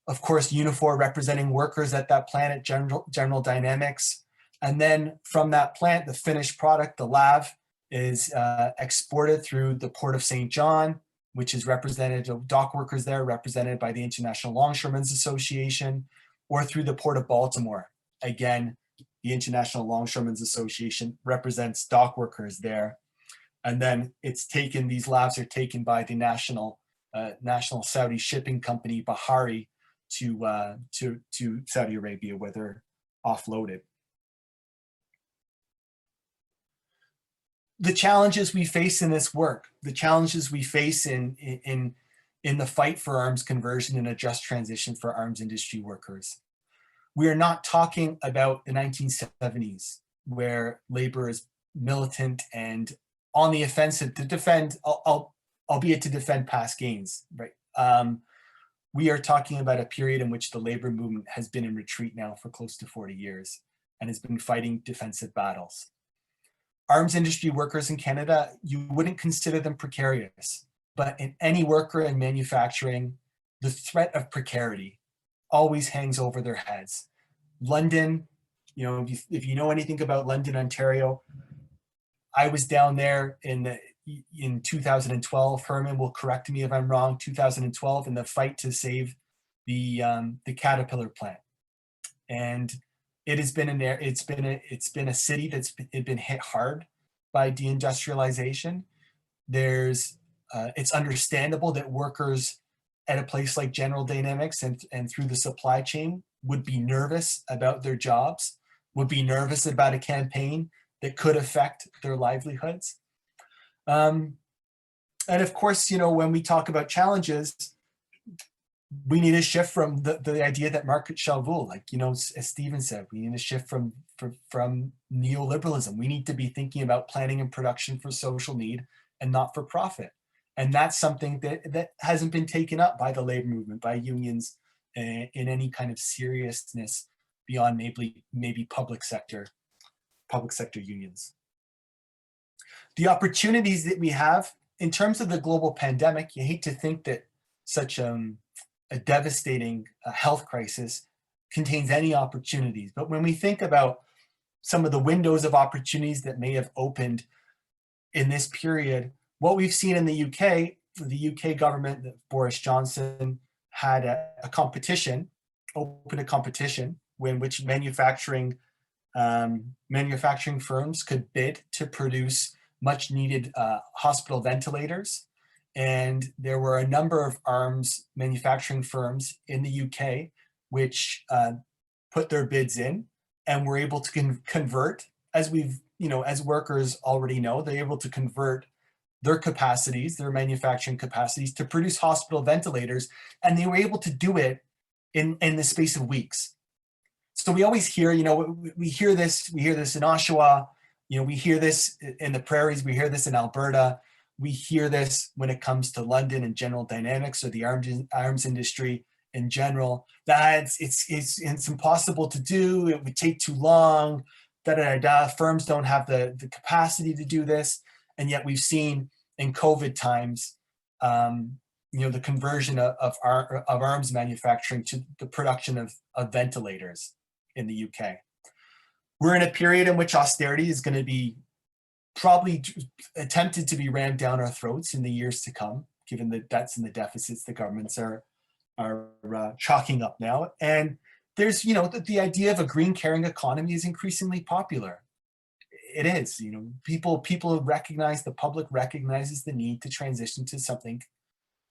Of course, Unifor representing workers at that plant at General Dynamics. And then from that plant, the finished product, the LAV, is exported through the Port of St. John which is representative dock workers there, represented by the International Longshoremen's Association, or through the Port of Baltimore. Again, the International Longshoremen's Association represents dock workers there. And then it's taken, these labs are taken by the national Saudi shipping company, Bahari, to Saudi Arabia, where they're offloaded. The challenges we face in this work, the challenges we face in the fight for arms conversion and a just transition for arms industry workers. We are not talking about the 1970s, where labor is militant and on the offensive to defend, albeit to defend past gains, right? We are talking about a period in which the labor movement has been in retreat now for close to 40 years and has been fighting defensive battles. Arms industry workers in Canada, you wouldn't consider them precarious, but in any worker in manufacturing, the threat of precarity always hangs over their heads. London, you know, if you know anything about London, Ontario, I was down there in 2012. Herman will correct me if I'm wrong. 2012, in the fight to save the Caterpillar plant, and it has been it's been a city that's been hit hard by deindustrialization. It's understandable that workers at a place like General Dynamics and through the supply chain would be nervous about their jobs, would be nervous about a campaign that could affect their livelihoods. And of course, you know, when we talk about challenges, we need a shift from the idea that market shall rule. Like, you know, as Stephen said, we need a shift from neoliberalism. We need to be thinking about planning and production for social need and not for profit. And that's something that hasn't been taken up by the labor movement, by unions in any kind of seriousness beyond maybe public sector unions. The opportunities that we have in terms of the global pandemic, you hate to think that such a devastating health crisis contains any opportunities. But when we think about some of the windows of opportunities that may have opened in this period, what we've seen in the UK government, Boris Johnson had a competition, opened a competition in which manufacturing firms could bid to produce much needed hospital ventilators. And there were a number of arms manufacturing firms in the UK which put their bids in and were able to convert, as workers already know, they're able to convert their capacities, their manufacturing capacities to produce hospital ventilators, and they were able to do it in the space of weeks. So we always hear, you know, we hear this in Oshawa, you know, we hear this in the prairies, we hear this in Alberta, we hear this when it comes to London and General Dynamics or the arms industry in general, that it's impossible to do, it would take too long, firms don't have the capacity to do this. And yet we've seen in COVID times, you know, the conversion of arms manufacturing to the production of ventilators in the UK. We're in a period in which austerity is going to be probably attempted to be rammed down our throats in the years to come, given the debts and the deficits the governments are chalking up now. And there's, you know, the idea of a green caring economy is increasingly popular. It is, you know, people recognize, the public recognizes the need to transition to something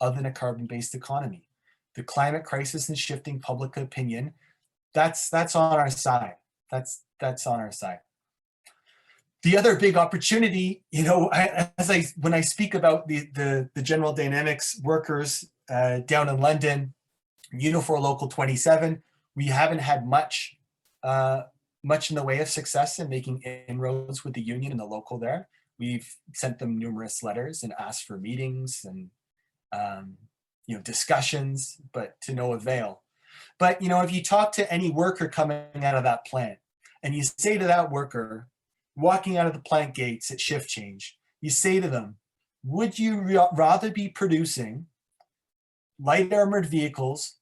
other than a carbon-based economy. The climate crisis and shifting public opinion, that's on our side. That's on our side. The other big opportunity, you know, when I speak about the General Dynamics workers down in London, Unifor Local 27, we haven't had much in the way of success in making inroads with the union and the local there. We've sent them numerous letters and asked for meetings and you know, discussions, but to no avail. But you know, if you talk to any worker coming out of that plant, and you say to that worker walking out of the plant gates at shift change, you say to them, would you rather be producing light armored vehicles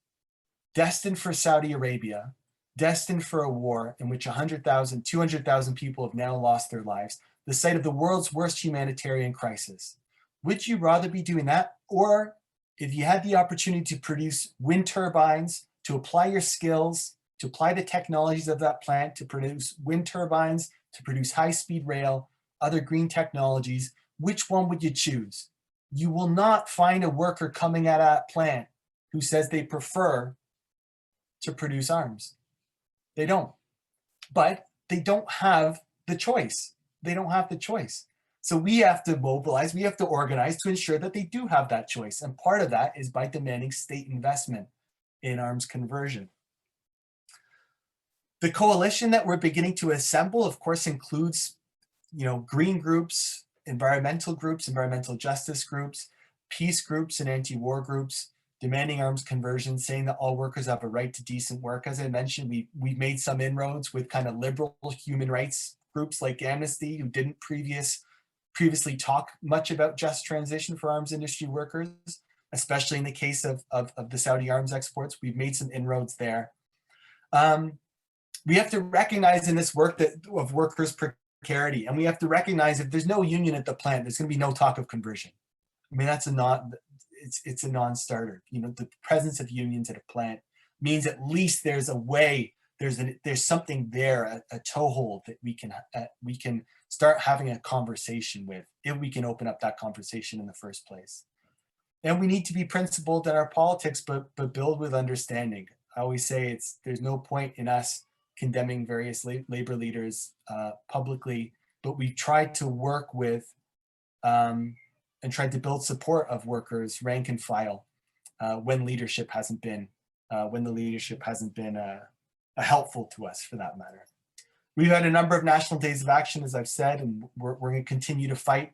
destined for Saudi Arabia, destined for a war in which 100,000, 200,000 people have now lost their lives, the site of the world's worst humanitarian crisis? Would you rather be doing that, Or if you had the opportunity to produce wind turbines, to apply your skills, to apply the technologies of that plant, to produce wind turbines, to produce high-speed rail, other green technologies, which one would you choose? You will not find a worker coming at that plant who says they prefer to produce arms. They don't. But they don't have the choice. They don't have the choice. So we have to mobilize, we have to organize to ensure that they do have that choice. And part of that is by demanding state investment in arms conversion. The coalition that we're beginning to assemble, of course, includes, green groups, environmental justice groups, peace groups and anti-war groups, demanding arms conversion, saying that all workers have a right to decent work. As I mentioned, we've made some inroads with kind of liberal human rights groups like Amnesty, who didn't previously talk much about just transition for arms industry workers, especially in the case of the Saudi arms exports. We've made some inroads there. We have to recognize in this work of workers' precarity, and we have to recognize if there's no union at the plant, there's going to be no talk of conversion. I mean, it's a non-starter. The presence of unions at a plant means at least there's a way, there's something there, a toehold that we can start having a conversation with, if we can open up that conversation in the first place. And we need to be principled in our politics, but build with understanding. I always say there's no point in us condemning various labor leaders publicly, but we've tried to work with and tried to build support of workers rank and file when the leadership hasn't been helpful to us, for that matter. We've had a number of national days of action, as I've said, and we're going to continue to fight.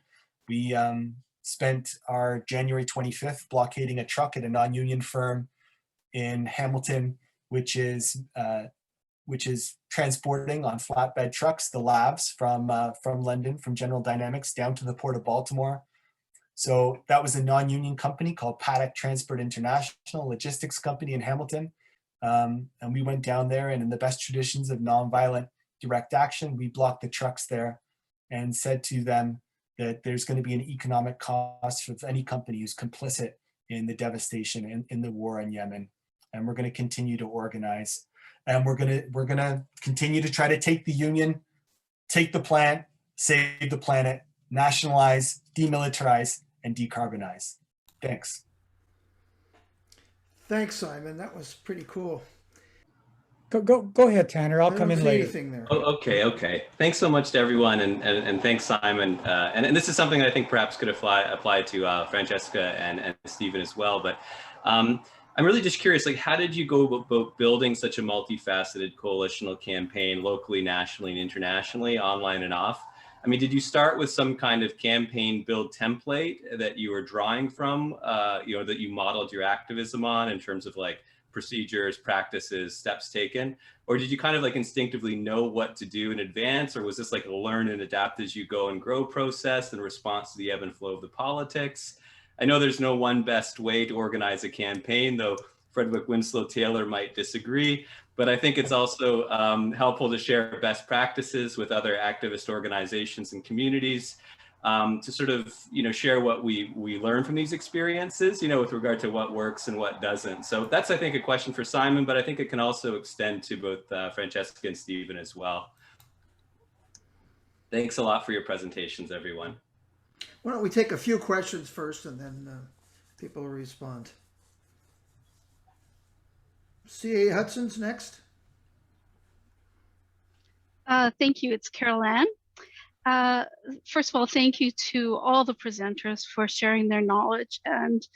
We spent our January 25th blockading a truck at a non-union firm in Hamilton, which is transporting on flatbed trucks the labs from London, from General Dynamics, down to the Port of Baltimore. So that was a non-union company called Paddock Transport International, logistics company in Hamilton. And we went down there, and in the best traditions of nonviolent direct action, we blocked the trucks there and said to them that there's going to be an economic cost for any company who's complicit in the devastation in the war in Yemen. And we're going to continue to organize. And we're gonna continue to try to take the union, take the plant, save the planet, nationalize, demilitarize, and decarbonize. Thanks. Thanks, Simon. That was pretty cool. Go ahead, Tanner. I'll come in later. Anything there. Oh, okay. Thanks so much to everyone, and thanks, Simon. And this is something I think perhaps could apply to Francesca and Stephen as well. But I'm really just curious, how did you go about building such a multifaceted coalitional campaign locally, nationally, and internationally, online and off? I mean, did you start with some kind of campaign build template that you were drawing from, that you modeled your activism on in terms of procedures, practices, steps taken? Or did you kind of instinctively know what to do in advance? Or was this a learn and adapt as you go and grow process in response to the ebb and flow of the politics? I know there's no one best way to organize a campaign, though Frederick Winslow Taylor might disagree, but I think it's also helpful to share best practices with other activist organizations and communities to sort of, share what we learn from these experiences, with regard to what works and what doesn't. So that's, I think, a question for Simon, but I think it can also extend to both Francesca and Stephen as well. Thanks a lot for your presentations, everyone. Why don't we take a few questions first, and then people will respond. C.A. Hudson's next. Thank you. It's Carol Ann. First of all, thank you to all the presenters for sharing their knowledge and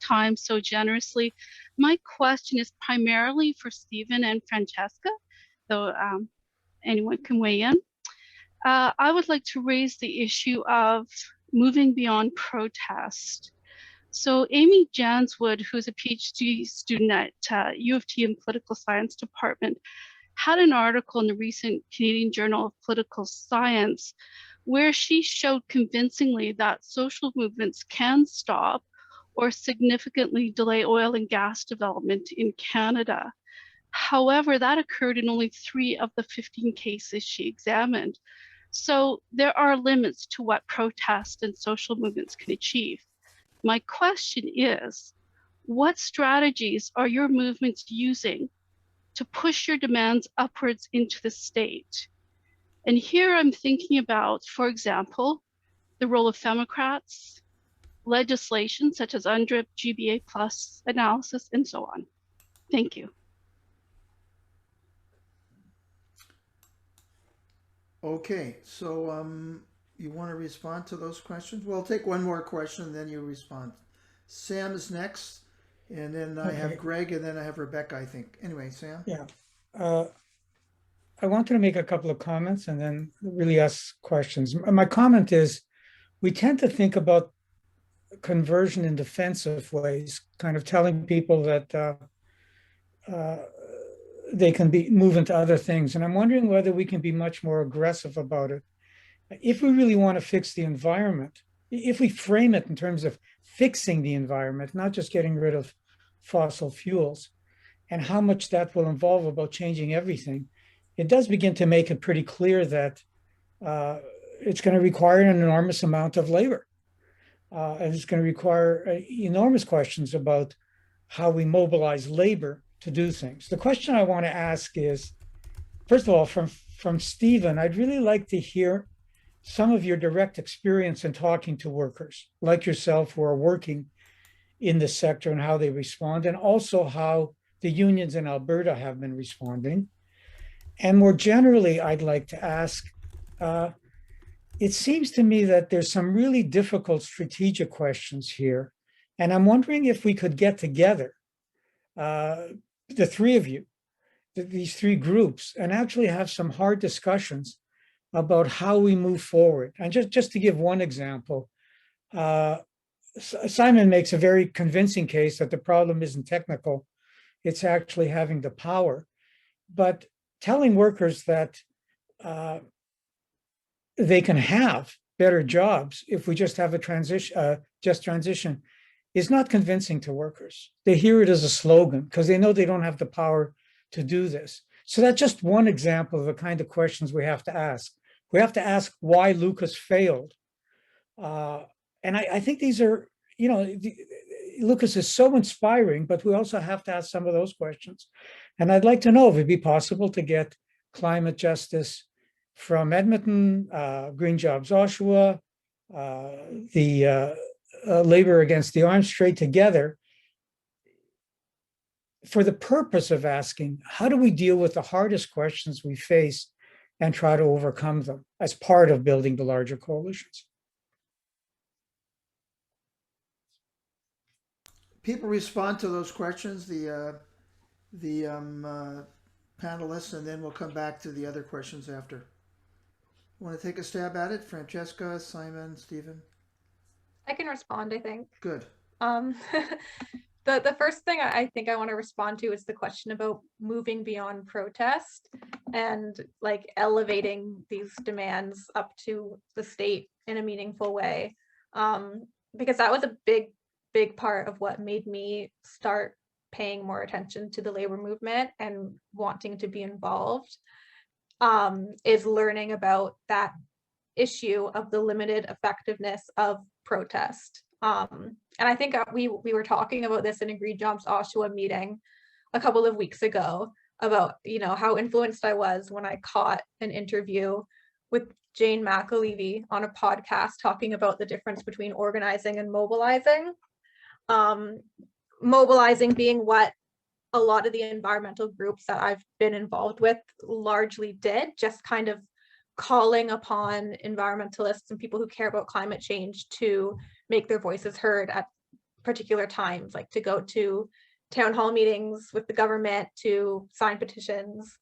time so generously. My question is primarily for Stephen and Francesca, though anyone can weigh in. I would like to raise the issue of moving beyond protest. So Amy Janswood, who's a PhD student at U of T in Political Science Department, had an article in the recent Canadian Journal of Political Science where she showed convincingly that social movements can stop or significantly delay oil and gas development in Canada. However, that occurred in only 3 of the 15 cases she examined. So there are limits to what protest and social movements can achieve. My question is, what strategies are your movements using to push your demands upwards into the state? And here I'm thinking about, for example, the role of Democrats, legislation such as UNDRIP, GBA plus analysis, and so on. Thank you. Okay, so you want to respond to those questions? Well, I'll take one more question, then you respond. Sam is next, and then I have Okay. Greg, and then I have Rebecca, I think. Anyway, Sam? Yeah. I wanted to make a couple of comments and then really ask questions. My comment is, we tend to think about conversion in defensive ways, kind of telling people that they can be move into other things. And I'm wondering whether we can be much more aggressive about it. If we really want to fix the environment, if we frame it in terms of fixing the environment, not just getting rid of fossil fuels, and how much that will involve about changing everything, it does begin to make it pretty clear that it's going to require an enormous amount of labor. And it's going to require enormous questions about how we mobilize labor to do things. The question I want to ask is, first of all, from Stephen, I'd really like to hear some of your direct experience in talking to workers like yourself who are working in this sector and how they respond, and also how the unions in Alberta have been responding. And more generally, I'd like to ask, it seems to me that there's some really difficult strategic questions here. And I'm wondering if we could get together, the three of you, these three groups, and actually have some hard discussions about how we move forward. And just to give one example, Simon makes a very convincing case that the problem isn't technical, it's actually having the power. But telling workers that they can have better jobs if we just have a just transition is not convincing to workers. They hear it as a slogan because they know they don't have the power to do this. So that's just one example of the kind of questions we have to ask. We have to ask why Lucas failed. And I think these are, Lucas is so inspiring, but we also have to ask some of those questions. And I'd like to know if it'd be possible to get Climate Justice from Edmonton, Green Jobs Oshawa, the Labor Against the Arms Trade together for the purpose of asking, how do we deal with the hardest questions we face and try to overcome them as part of building the larger coalitions? People respond to those questions, the panelists, and then we'll come back to the other questions after. Want to take a stab at it? Francesca, Simon, Stephen? I can respond, I think. Good. The first thing I think I want to respond to is the question about moving beyond protest and like elevating these demands up to the state in a meaningful way. Because that was a big part of what made me start paying more attention to the labor movement and wanting to be involved, is learning about that issue of the limited effectiveness of protest. And I think we were talking about this in a Green Jobs Oshawa meeting a couple of weeks ago about, how influenced I was when I caught an interview with Jane McAlevey on a podcast talking about the difference between organizing and mobilizing. Mobilizing being what a lot of the environmental groups that I've been involved with largely did, just kind of calling upon environmentalists and people who care about climate change to make their voices heard at particular times, like to go to town hall meetings with the government, to sign petitions,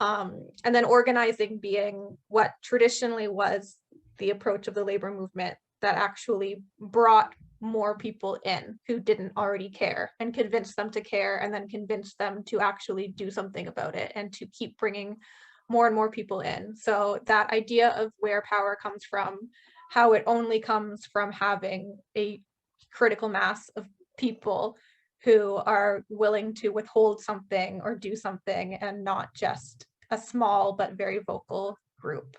and then organizing being what traditionally was the approach of the labor movement that actually brought more people in who didn't already care and convinced them to care, and then convinced them to actually do something about it and to keep bringing more and more people in. So that idea of where power comes from, how it only comes from having a critical mass of people who are willing to withhold something or do something, and not just a small but very vocal group.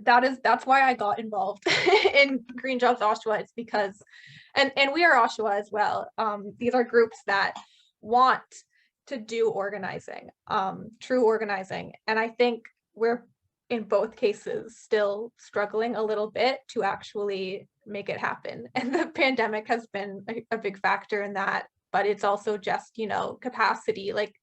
that's why I got involved in Green Jobs Oshawa. It's because, and We Are Oshawa as well. These are groups that want to do organizing, true organizing. And I think we're in both cases still struggling a little bit to actually make it happen. And the pandemic has been a big factor in that, but it's also just, you know, capacity. Like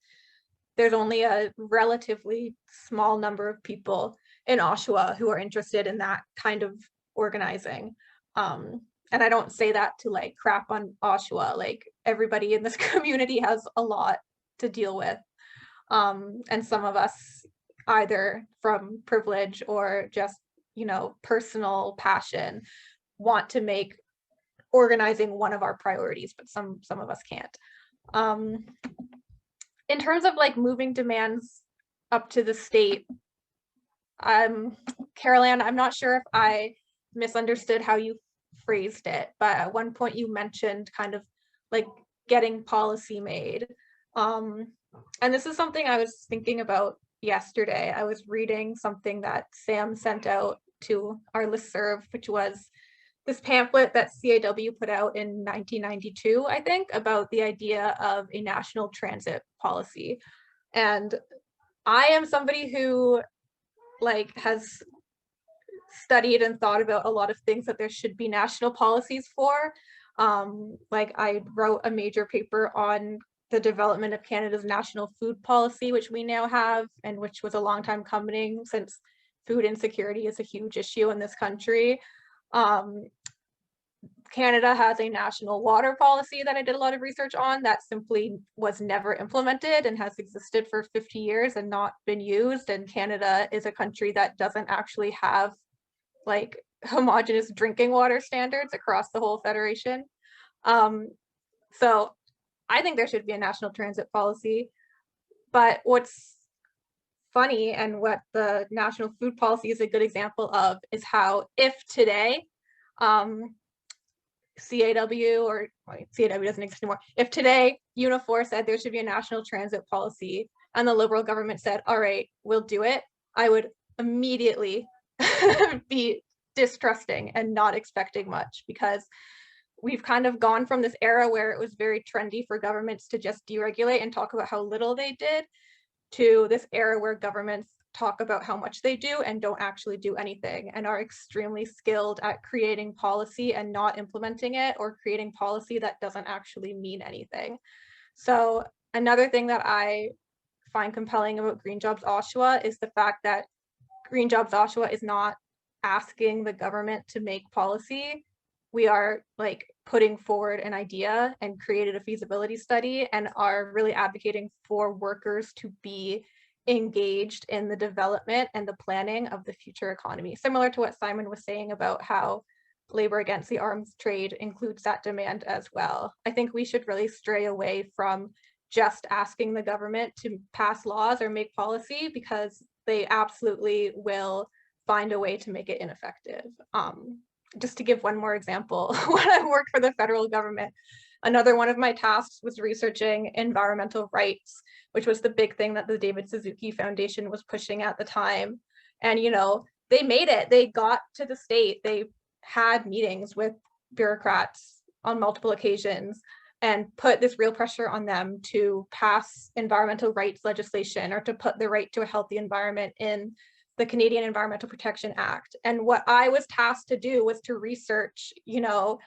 there's only a relatively small number of people in Oshawa who are interested in that kind of organizing. And I don't say that to like crap on Oshawa. Like everybody in this community has a lot to deal with. And some of us, either from privilege or just, you know, personal passion, want to make organizing one of our priorities, but some of us can't. In terms of like moving demands up to the state, Carol Ann, I'm not sure if I misunderstood how you phrased it, but at one point you mentioned kind of like getting policy made. And this is something I was thinking about yesterday. I was reading something that Sam sent out to our listserv, which was this pamphlet that CAW put out in 1992, I think, about the idea of a national transit policy. And I am somebody who like has studied and thought about a lot of things that there should be national policies for. Like I wrote a major paper on the development of Canada's national food policy, which we now have, and which was a long time coming since food insecurity is a huge issue in this country. Canada has a national water policy that I did a lot of research on that simply was never implemented and has existed for 50 years and not been used. And Canada is a country that doesn't actually have like homogeneous drinking water standards across the whole federation. So I think there should be a national transit policy. But what's funny, and what the national food policy is a good example of, is how if today CAW, or CAW doesn't exist anymore, if today Unifor said there should be a national transit policy and the Liberal government said, all right, we'll do it, I would immediately be distrusting and not expecting much, because we've kind of gone from this era where it was very trendy for governments to just deregulate and talk about how little they did, to this era where governments talk about how much they do and don't actually do anything, and are extremely skilled at creating policy and not implementing it, or creating policy that doesn't actually mean anything. So another thing that I find compelling about Green Jobs Oshawa is the fact that Green Jobs Oshawa is not asking the government to make policy. We are like putting forward an idea and created a feasibility study and are really advocating for workers to be engaged in the development and the planning of the future economy. Similar to what Simon was saying about how labor against the arms trade includes that demand as well. I think we should really stray away from just asking the government to pass laws or make policy, because they absolutely will find a way to make it ineffective. Just to give one more example, when I worked for the federal government, another one of my tasks was researching environmental rights, which was the big thing that the David Suzuki Foundation was pushing at the time. And, you know, they made it. They got to the state. They had meetings with bureaucrats on multiple occasions and put this real pressure on them to pass environmental rights legislation, or to put the right to a healthy environment in the Canadian Environmental Protection Act. And what I was tasked to do was to research, you know,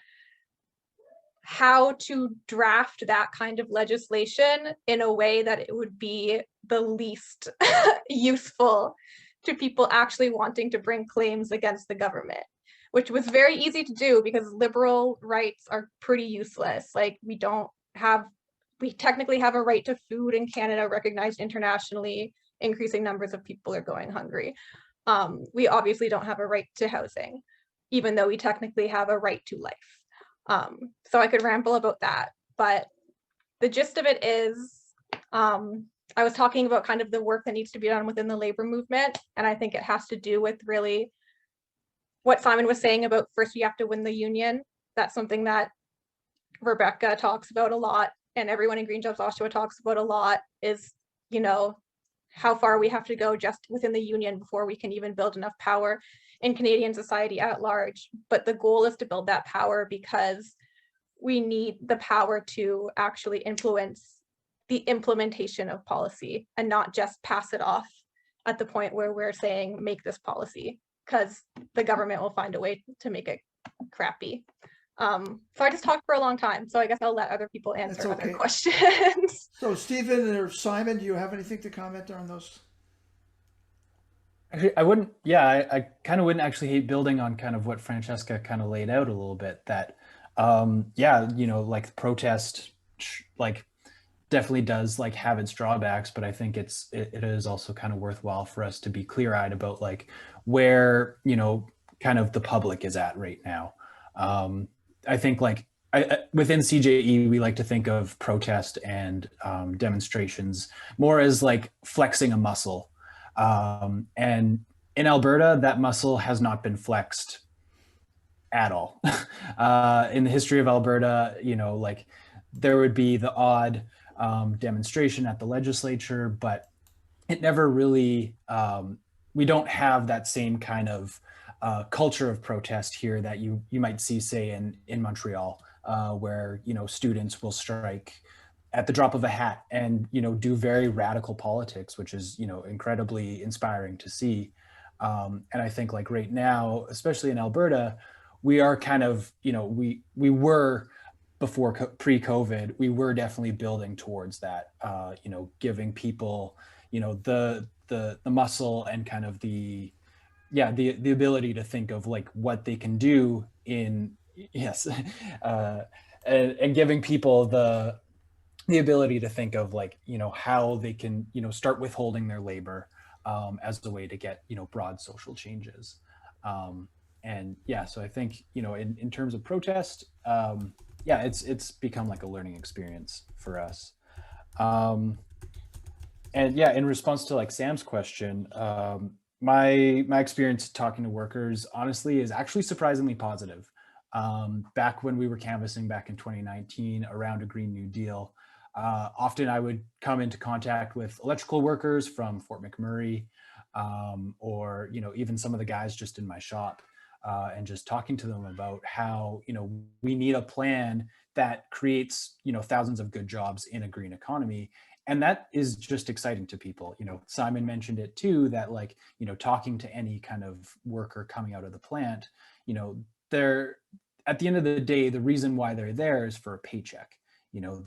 how to draft that kind of legislation in a way that it would be the least useful to people actually wanting to bring claims against the government, which was very easy to do because liberal rights are pretty useless. Like we technically have a right to food in Canada recognized internationally. Increasing numbers of people are going hungry. We obviously don't have a right to housing, even though we technically have a right to life. So I could ramble about that, but the gist of it is, I was talking about kind of the work that needs to be done within the labor movement, and I think it has to do with really what Simon was saying about first we have to win the union. That's something that Rebecca talks about a lot, and everyone in Green Jobs Oshawa talks about a lot, is, you know, how far we have to go just within the union before we can even build enough power in Canadian society at large. But the goal is to build that power because we need the power to actually influence the implementation of policy and not just pass it off at the point where we're saying, make this policy, because the government will find a way to make it crappy. So I just talked for a long time, so I guess I'll let other people answer That's okay. other questions. So Stephen or Simon, do you have anything to comment on those? Actually, I wouldn't, yeah, I kind of wouldn't actually hate building on kind of what Francesca kind of laid out a little bit, that, yeah, you know, like protest, like definitely does like have its drawbacks, but I think it is also kind of worthwhile for us to be clear-eyed about like where, you know, kind of the public is at right now. I think like within CJE, we like to think of protest and demonstrations more as like flexing a muscle. And in Alberta, that muscle has not been flexed at all. In the history of Alberta, you know, like there would be the odd demonstration at the legislature, but it never really, we don't have that same kind of culture of protest here that you might see, say, in Montreal, where, you know, students will strike at the drop of a hat and, you know, do very radical politics, which is, you know, incredibly inspiring to see. And I think like right now, especially in Alberta, we are kind of, you know, we were before pre-COVID, we were definitely building towards that, you know, giving people, you know, the muscle and kind of the ability to think of like what they can do in, yes, and giving people the ability to think of like, you know, how they can, you know, start withholding their labor as the way to get, you know, broad social changes. And yeah, so I think, you know, in terms of protest, yeah, it's become like a learning experience for us. And yeah, in response to like Sam's question, my experience talking to workers, honestly, is actually surprisingly positive. Back when we were canvassing back in 2019 around a Green New Deal, often I would come into contact with electrical workers from Fort McMurray, or, you know, even some of the guys just in my shop, and just talking to them about how, you know, we need a plan that creates, you know, thousands of good jobs in a green economy. And that is just exciting to people. You know, Simon mentioned it too, that like, you know, talking to any kind of worker coming out of the plant, you know, they're, at the end of the day, the reason why they're there is for a paycheck. You know,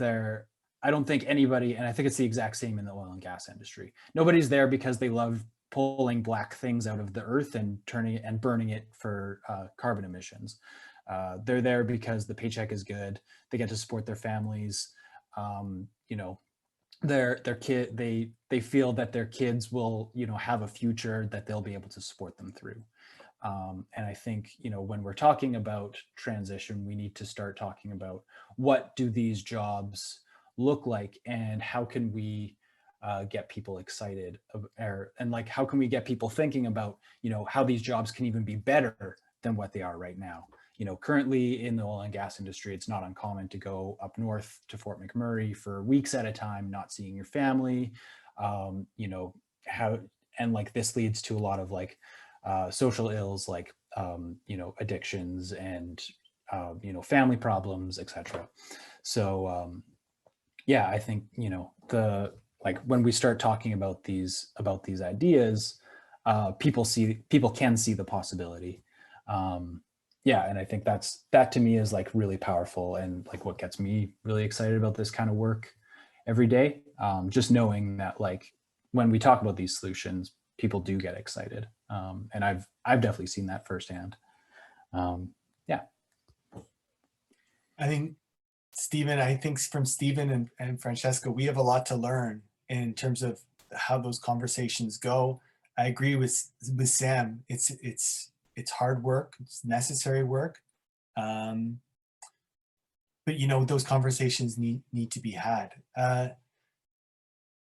I don't think anybody, and I think it's the exact same in the oil and gas industry. Nobody's there because they love pulling black things out of the earth and turning it and burning it for carbon emissions. They're there because the paycheck is good. They get to support their families. You know, they feel that their kids will, you know, have a future that they'll be able to support them through. And I think, you know, when we're talking about transition, we need to start talking about what do these jobs look like and how can we get people excited, and like how can we get people thinking about, you know, how these jobs can even be better than what they are right now. You know, currently in the oil and gas industry, it's not uncommon to go up north to Fort McMurray for weeks at a time, not seeing your family. You know, and like this leads to a lot of like social ills, like, you know, addictions and, you know, family problems, etc. So, yeah, I think, you know, like when we start talking about these ideas, people can see the possibility. Yeah, and I think that to me is like really powerful and like what gets me really excited about this kind of work every day. Just knowing that like when we talk about these solutions, people do get excited, and I've definitely seen that firsthand. Yeah. I think from Stephen and Francesca, we have a lot to learn in terms of how those conversations go. I agree with Sam. It's hard work. It's necessary work. But you know, those conversations need to be had.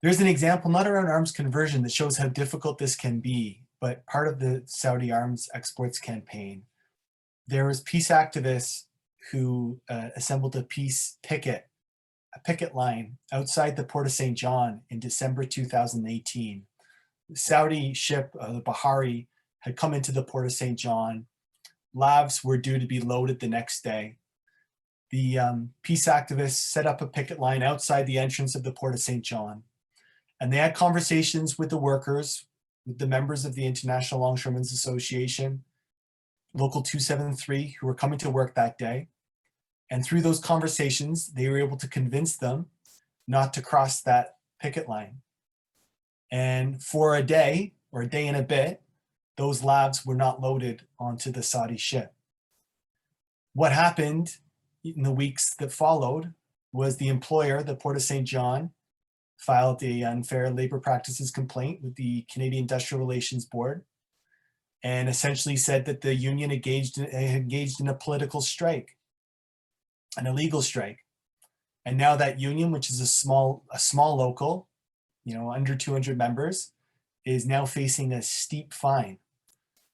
There's an example, not around arms conversion, that shows how difficult this can be, but part of the Saudi arms exports campaign. There was peace activists who assembled a picket line outside the Port of St. John in December 2018. Saudi ship, the Bahari, had come into the port of St. John. Labs were due to be loaded the next day. The peace activists set up a picket line outside the entrance of the port of St. John. And they had conversations with the workers, with the members of the International Longshoremen's Association, Local 273, who were coming to work that day. And through those conversations, they were able to convince them not to cross that picket line. And for a day, or a day and a bit, those labs were not loaded onto the Saudi ship. What happened in the weeks that followed was the employer, the Port of St. John, filed an unfair labor practices complaint with the Canadian Industrial Relations Board, and essentially said that the union engaged in a political strike, an illegal strike. And now that union, which is a small local, under 200 members, is now facing a steep fine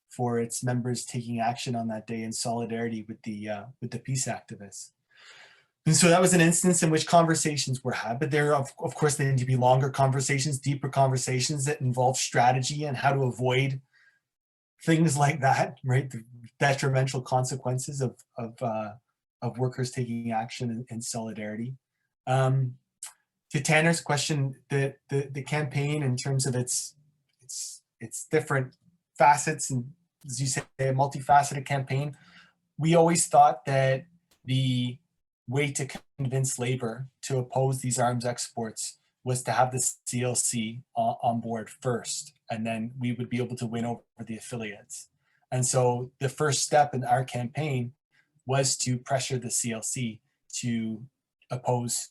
for its members taking action on that day in solidarity with the peace activists. And so that was an instance in which conversations were had, but there, of course, they need to be longer conversations, deeper conversations that involve strategy and how to avoid things like that, right? The detrimental consequences of workers taking action in solidarity. To Tanner's question, the campaign in terms of its different facets, and as you say, a multifaceted campaign, we always thought that the way to convince labor to oppose these arms exports was to have the CLC on board first, and then we would be able to win over the affiliates. And so the first step in our campaign was to pressure the CLC to oppose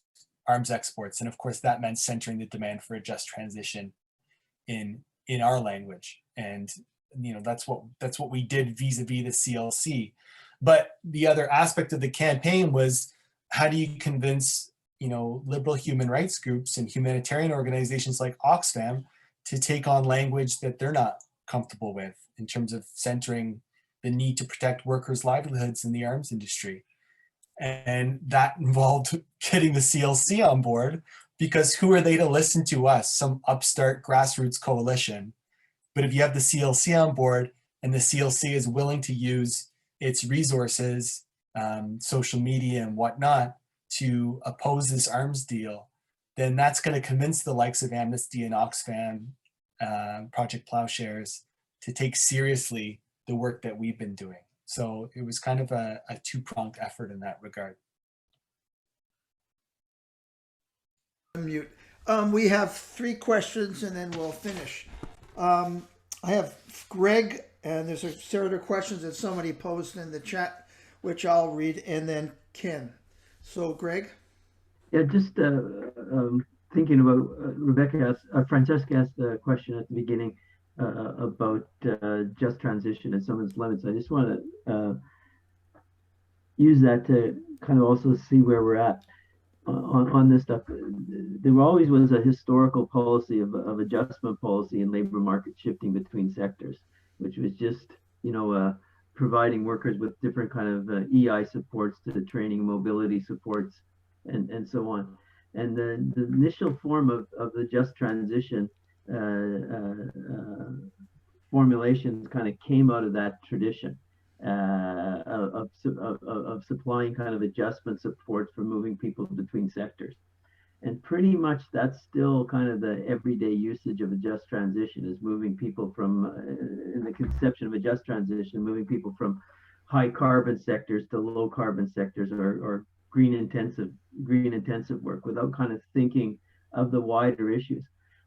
arms exports. And of course, that meant centering the demand for a just transition in our language. And that's what we did vis-a-vis the CLC. But the other aspect of the campaign was, how do you convince liberal human rights groups and humanitarian organizations like Oxfam to take on language that they're not comfortable with in terms of centering the need to protect workers' livelihoods in the arms industry? And that involved getting the CLC on board, because who are they to listen to us, some upstart grassroots coalition? But if you have the CLC on board and the CLC is willing to use its resources, social media and whatnot, to oppose this arms deal, then that's going to convince the likes of Amnesty and Oxfam, Project Plowshares, to take seriously the work that we've been doing. So it was kind of a two-pronged effort in that regard. Mute. We have 3 questions and then we'll finish. I have Greg, and there's a series of questions that somebody posted in the chat, which I'll read, and then Ken. So Greg? Yeah, just thinking about Francesca asked a question at the beginning about just transition and some of its limits. I just want to use that to kind of also see where we're at on this stuff. There always was a historical policy of adjustment policy and labor market shifting between sectors, which was just, providing workers with different kind of EI supports to the training, mobility supports, and so on. And the initial form of the just transition formulations kind of came out of that tradition of supplying kind of adjustment supports for moving people between sectors. And pretty much that's still kind of the everyday usage of a just transition, is moving people from, in the conception of a just transition, moving people from high carbon sectors to low carbon sectors, or green intensive work, without kind of thinking of the wider issues.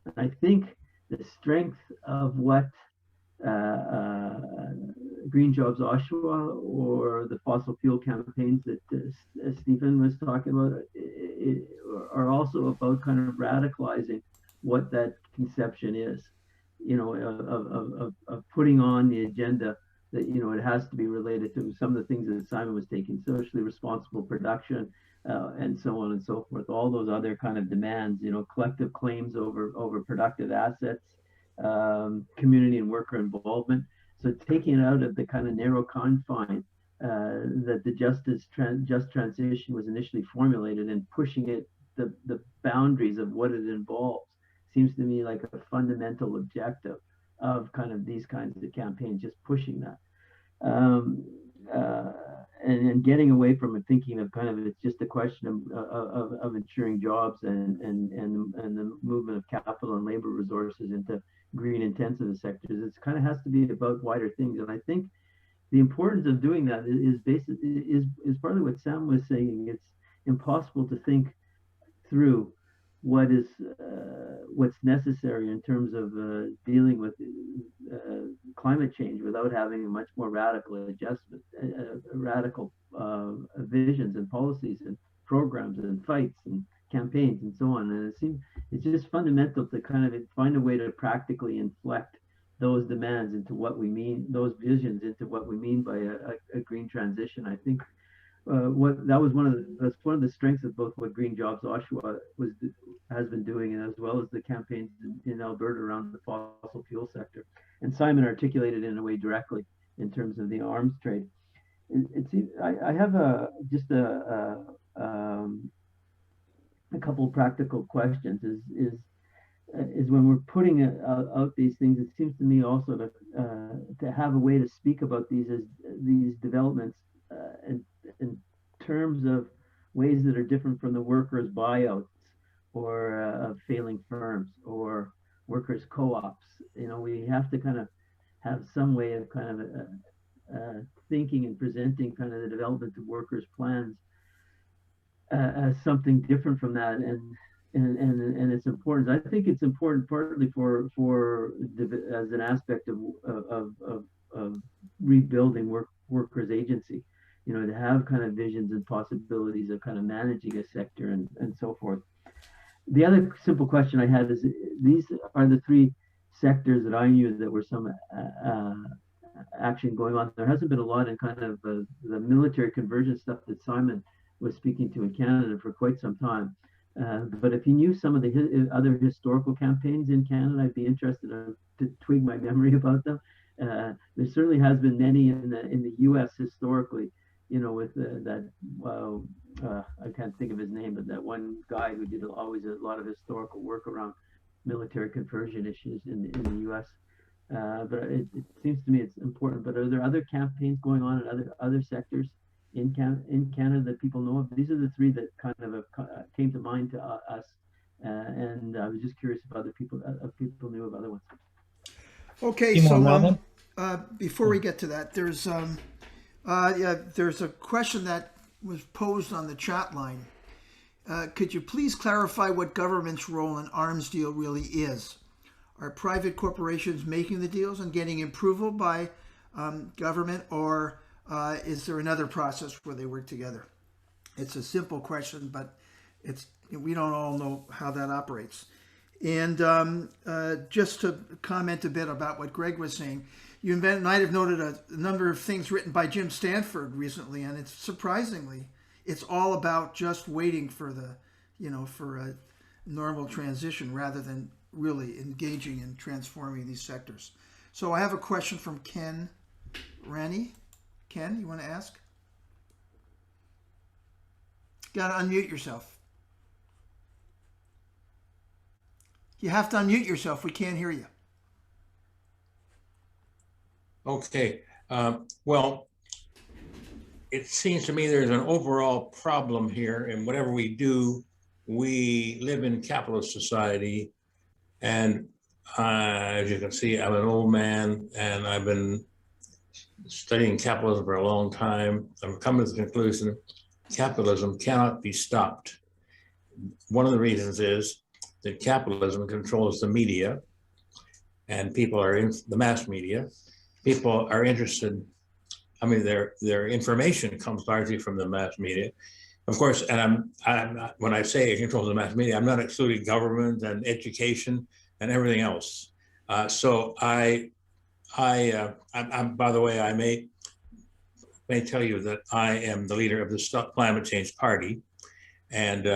And I think the strength of what Green Jobs Oshawa or the fossil fuel campaigns that Stephen was talking about are also about kind of radicalizing what that conception is, of putting on the agenda that, it has to be related to some of the things that Simon was taking, socially responsible production, and so on and so forth, all those other kind of demands, collective claims over productive assets, community and worker involvement. So taking it out of the kind of narrow confine that the just transition was initially formulated, and pushing it the boundaries of what it involves. seems to me like a fundamental objective of kind of these kinds of campaigns, just pushing that. And getting away from it, thinking of kind of it's just a question of ensuring jobs and the movement of capital and labor resources into green intensive sectors. It kind of has to be about wider things, and I think the importance of doing that is partly what Sam was saying. It's impossible to think through what's necessary in terms of dealing with climate change without having a much more radical adjustment, radical visions and policies and programs and fights and campaigns and so on. And it seems it's just fundamental to kind of find a way to practically inflect those demands into what we mean, those visions into what we mean by a green transition. I think that's one of the strengths of both what Green Jobs Oshawa has been doing, and as well as the campaigns in Alberta around the fossil fuel sector. And Simon articulated in a way directly in terms of the arms trade. I have just a couple of practical questions. Is when we're putting out these things, it seems to me also to have a way to speak about these developments in terms of ways that are different from the workers' buyouts or of failing firms or workers' co-ops. You know, we have to kind of have some way of kind of thinking and presenting kind of the development of workers' plans as something different from that. And it's important. I think it's important partly for as an aspect of rebuilding workers' agency. You know, to have kind of visions and possibilities of kind of managing a sector and so forth. The other simple question I had is, these are the three sectors that I knew that were some action going on. There hasn't been a lot in kind of the military conversion stuff that Simon was speaking to in Canada for quite some time. But if you knew some of the other historical campaigns in Canada, I'd be interested to twig my memory about them. There certainly has been many in the U.S. historically. You know, with I can't think of his name, but that one guy who did always a lot of historical work around military conversion issues in the U.S. But it seems to me it's important. But are there other campaigns going on in other sectors in Canada that people know of? These are the three that kind of came to mind to us, and I was just curious if other people knew of other ones. Okay, so before we get to that, there's a question that was posed on the chat line. Could you please clarify what government's role in arms deal really is? Are private corporations making the deals and getting approval by government, or is there another process where they work together? It's a simple question, but we don't all know how that operates. And just to comment a bit about what Greg was saying, you might have noted a number of things written by Jim Stanford recently, and it's surprisingly, it's all about just waiting for for a normal transition rather than really engaging in transforming these sectors. So I have a question from Ken Rennie. Ken, you want to ask? Got to unmute yourself. You have to unmute yourself. We can't hear you. Okay. Well, it seems to me there's an overall problem here, and whatever we do, we live in capitalist society. And as you can see, I'm an old man and I've been studying capitalism for a long time. I'm coming to the conclusion capitalism cannot be stopped. One of the reasons is that capitalism controls the media, and people are in the mass media. People are interested. I mean, their information comes largely from the mass media, of course. And I'm when I say it controls the mass media, I'm not excluding government and education and everything else. So I'm by the way, I may tell you that I am the leader of the Climate Change Party, and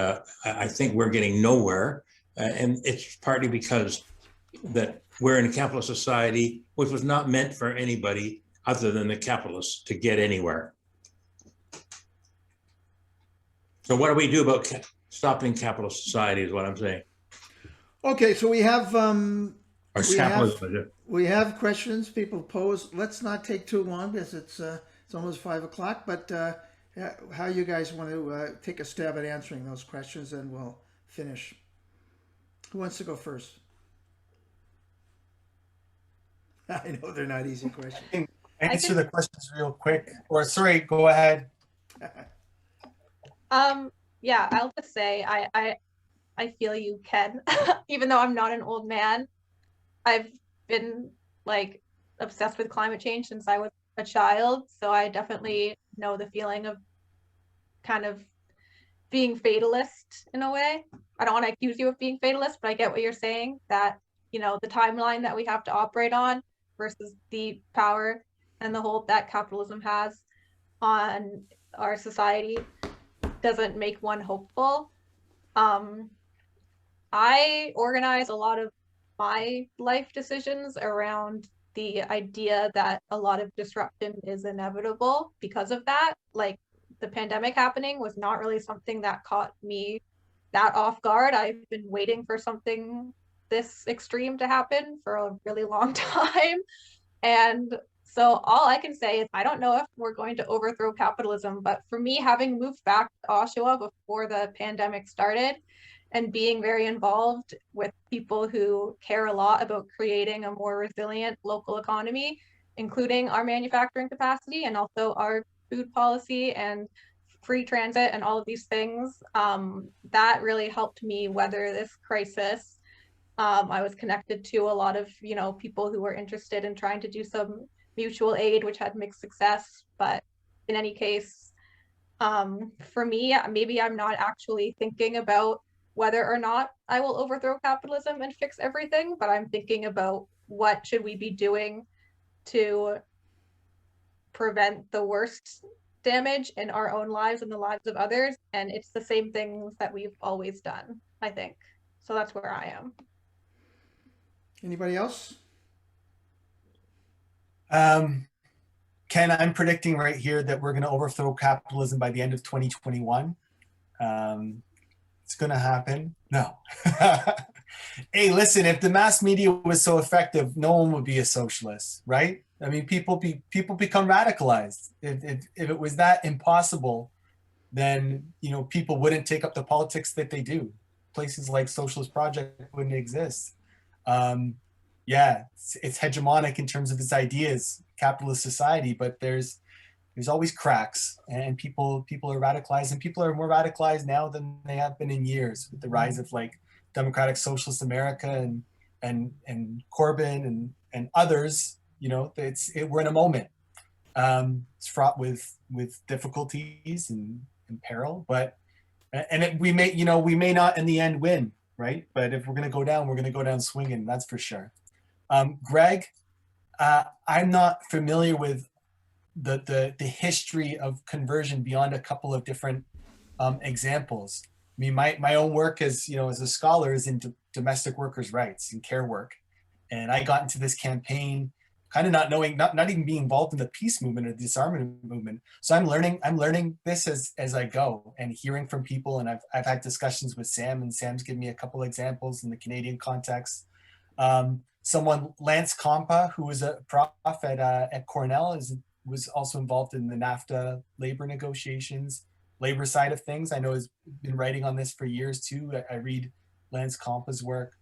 I think we're getting nowhere. And it's partly because that we're in a capitalist society, which was not meant for anybody other than the capitalists to get anywhere. So what do we do about stopping capitalist society is what I'm saying. Okay, so we have Or we have capitalism. we have questions people pose. Let's not take too long because it's almost 5 o'clock. But yeah, how you guys want to take a stab at answering those questions, and we'll finish. Who wants to go first? I know they're not easy questions. Answer the questions real quick. Or sorry, go ahead. Yeah, I'll just say I feel you, Ken. Even though I'm not an old man, I've been like obsessed with climate change since I was a child. So I definitely know the feeling of kind of being fatalist in a way. I don't want to accuse you of being fatalist, but I get what you're saying, that, you know, the timeline that we have to operate on versus the power and the hold that capitalism has on our society doesn't make one hopeful. I organize a lot of my life decisions around the idea that a lot of disruption is inevitable because of that. Like, the pandemic happening was not really something that caught me that off guard. I've been waiting for something this extreme to happen for a really long time. And so all I can say is I don't know if we're going to overthrow capitalism, but for me, having moved back to Oshawa before the pandemic started and being very involved with people who care a lot about creating a more resilient local economy, including our manufacturing capacity and also our food policy and free transit and all of these things, that really helped me weather this crisis. I was connected to a lot of, you know, people who were interested in trying to do some mutual aid, which had mixed success. But in any case, for me, maybe I'm not actually thinking about whether or not I will overthrow capitalism and fix everything, but I'm thinking about what should we be doing to prevent the worst damage in our own lives and the lives of others. And it's the same things that we've always done, I think. So that's where I am. Anybody else? Ken, I'm predicting right here that we're going to overthrow capitalism by the end of 2021. It's going to happen. No. Hey, listen, if the mass media was so effective, no one would be a socialist, right? I mean, people become radicalized. If it was that impossible, then, you know, people wouldn't take up the politics that they do. Places like Socialist Project wouldn't exist. Yeah, it's hegemonic in terms of its ideas, capitalist society, but there's always cracks, and people are radicalized, and people are more radicalized now than they have been in years with the rise of like democratic socialist America and Corbyn and others. You know, we're in a moment. It's fraught with difficulties and peril, but we may not in the end win, right? But if we're going to go down, we're going to go down swinging. That's for sure. Greg, I'm not familiar with the history of conversion beyond a couple of different examples. I mean, my own work as a scholar is in domestic workers' rights and care work, and I got into this campaign kind of not knowing, not even being involved in the peace movement or the disarmament movement. So I'm learning this as I go and hearing from people, and I've had discussions with Sam, and Sam's given me a couple examples in the Canadian context. Someone, Lance Compa, who was a prof at Cornell, was also involved in the NAFTA labor negotiations, labor side of things. I know has been writing on this for years too. I read Lance Compa's work,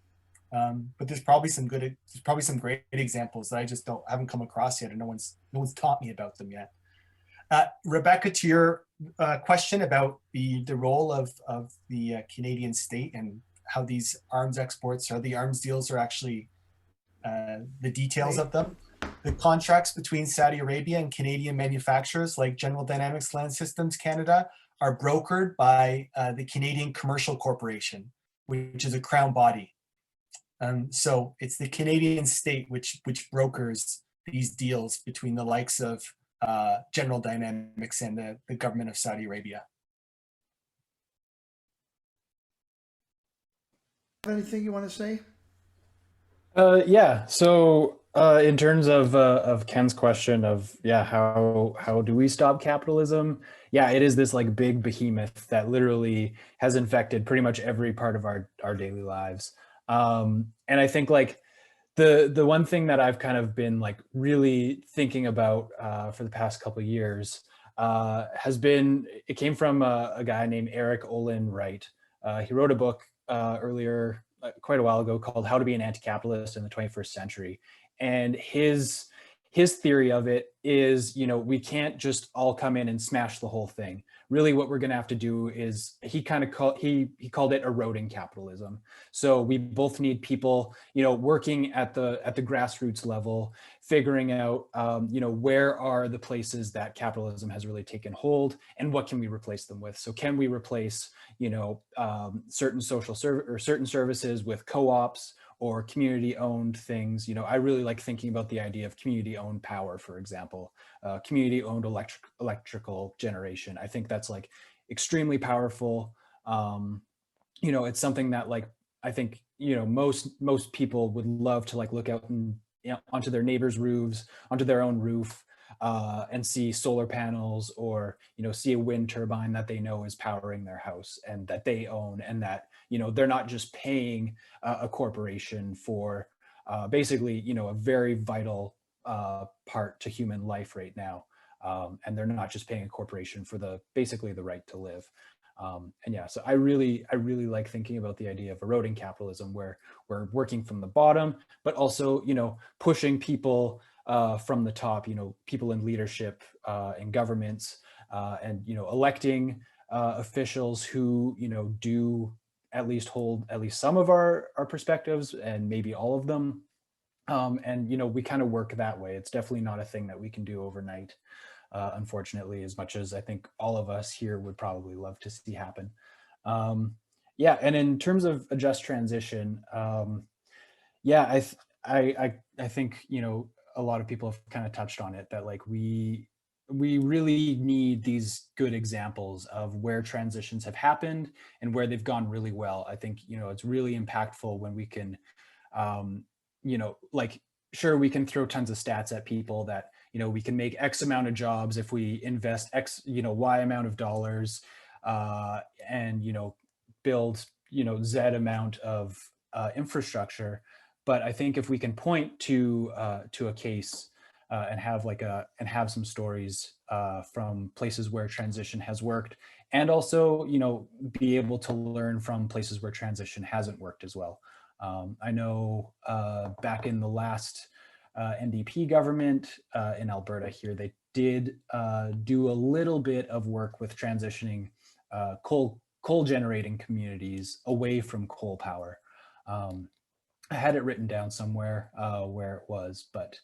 but there's probably some great examples that I just haven't come across yet, and no one's taught me about them yet. Rebecca, to your question about the role of the Canadian state and how these arms exports or the arms deals are actually the details of them. The contracts between Saudi Arabia and Canadian manufacturers like General Dynamics Land Systems Canada are brokered by the Canadian Commercial Corporation, which is a crown body. So it's the Canadian state which brokers these deals between the likes of General Dynamics and the government of Saudi Arabia. Anything you want to say? Yeah. So in terms of Ken's question of how do we stop capitalism? Yeah, it is this like big behemoth that literally has infected pretty much every part of our daily lives. And I think like the one thing that I've kind of been like really thinking about for the past couple of years has been, it came from a guy named Eric Olin Wright. He wrote a book earlier, quite a while ago, called How to Be an Anti-Capitalist in the 21st Century. And his theory of it is, you know, we can't just all come in and smash the whole thing. Really what we're going to have to do is, he called it eroding capitalism. So we both need people, you know, working at the grassroots level, figuring out, you know, where are the places that capitalism has really taken hold and what can we replace them with? So can we replace, you know, certain certain services with co-ops or community-owned things? You know, I really like thinking about the idea of community-owned power, for example, community-owned electrical generation. I think that's like extremely powerful. You know, it's something that like, I think, you know, most people would love to like look out and, you know, onto their neighbors' roofs, onto their own roof, and see solar panels, or, you know, see a wind turbine that they know is powering their house and that they own, and that, you know, they're not just paying a corporation for basically, you know, a very vital part to human life right now. And they're not just paying a corporation for basically the right to live. And yeah, so I really like thinking about the idea of eroding capitalism, where we're working from the bottom, but also, you know, pushing people from the top, you know, people in leadership in governments, and, you know, electing officials who, you know, do at least hold at least some of our perspectives, and maybe all of them. And, you know, we kind of work that way. It's definitely not a thing that we can do overnight, unfortunately, as much as I think all of us here would probably love to see happen. Yeah, and in terms of a just transition, yeah, I think, you know, a lot of people have kind of touched on it, that like we really need these good examples of where transitions have happened and where they've gone really well. I think, you know, it's really impactful when we can, you know, like, sure, we can throw tons of stats at people that, you know, we can make X amount of jobs if we invest X, you know, Y amount of dollars, and, you know, build, you know, Z amount of infrastructure. But I think if we can point to a case and have some stories from places where transition has worked, and also, you know, be able to learn from places where transition hasn't worked as well. I know back in the last NDP government in Alberta here, they did do a little bit of work with transitioning coal generating communities away from coal power. I had it written down somewhere where it was, but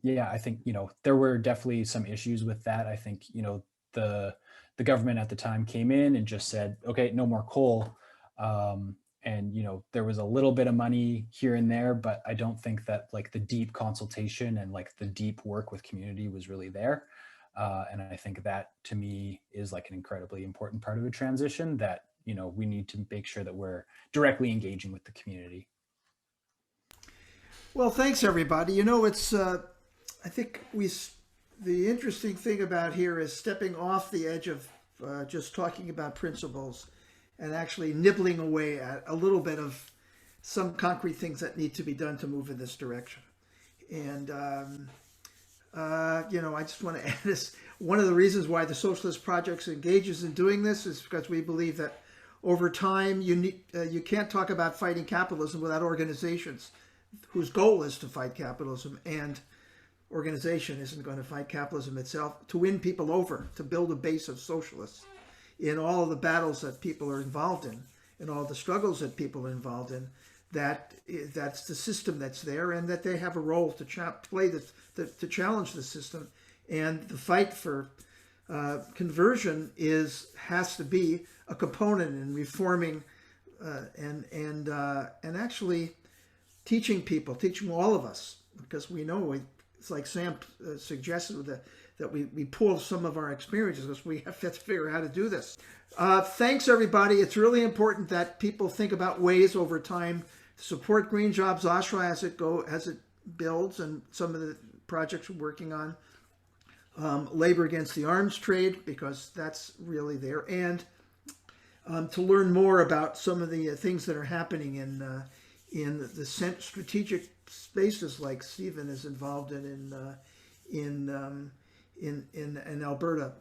yeah, I think, you know, there were definitely some issues with that. I think, you know, the government at the time came in and just said, okay, no more coal. And, you know, there was a little bit of money here and there, but I don't think that like the deep consultation and like the deep work with community was really there. And I think that to me is like an incredibly important part of a transition, that, you know, we need to make sure that we're directly engaging with the community. Well, thanks everybody. You know, it's I think the interesting thing about here is stepping off the edge of just talking about principles and actually nibbling away at a little bit of some concrete things that need to be done to move in this direction. And you know, I just want to add this. One of the reasons why the Socialist Project engages in doing this is because we believe that over time you can't talk about fighting capitalism without organizations whose goal is to fight capitalism, and organization isn't going to fight capitalism itself. To win people over, to build a base of socialists in all of the battles that people are involved in all the struggles that people are involved in, that's the system that's there, and that they have a role to play to challenge the system. And the fight for conversion has to be a component in reforming and actually teaching all of us, because we know it's like Sam suggested that we pull some of our experiences, because we have to figure out how to do this. Thanks everybody. It's really important that people think about ways over time to support Green Jobs Oshawa as it builds, and some of the projects we're working on. Labor against the arms trade, because that's really there, and to learn more about some of the things that are happening in the strategic spaces like Stephen is involved in Alberta.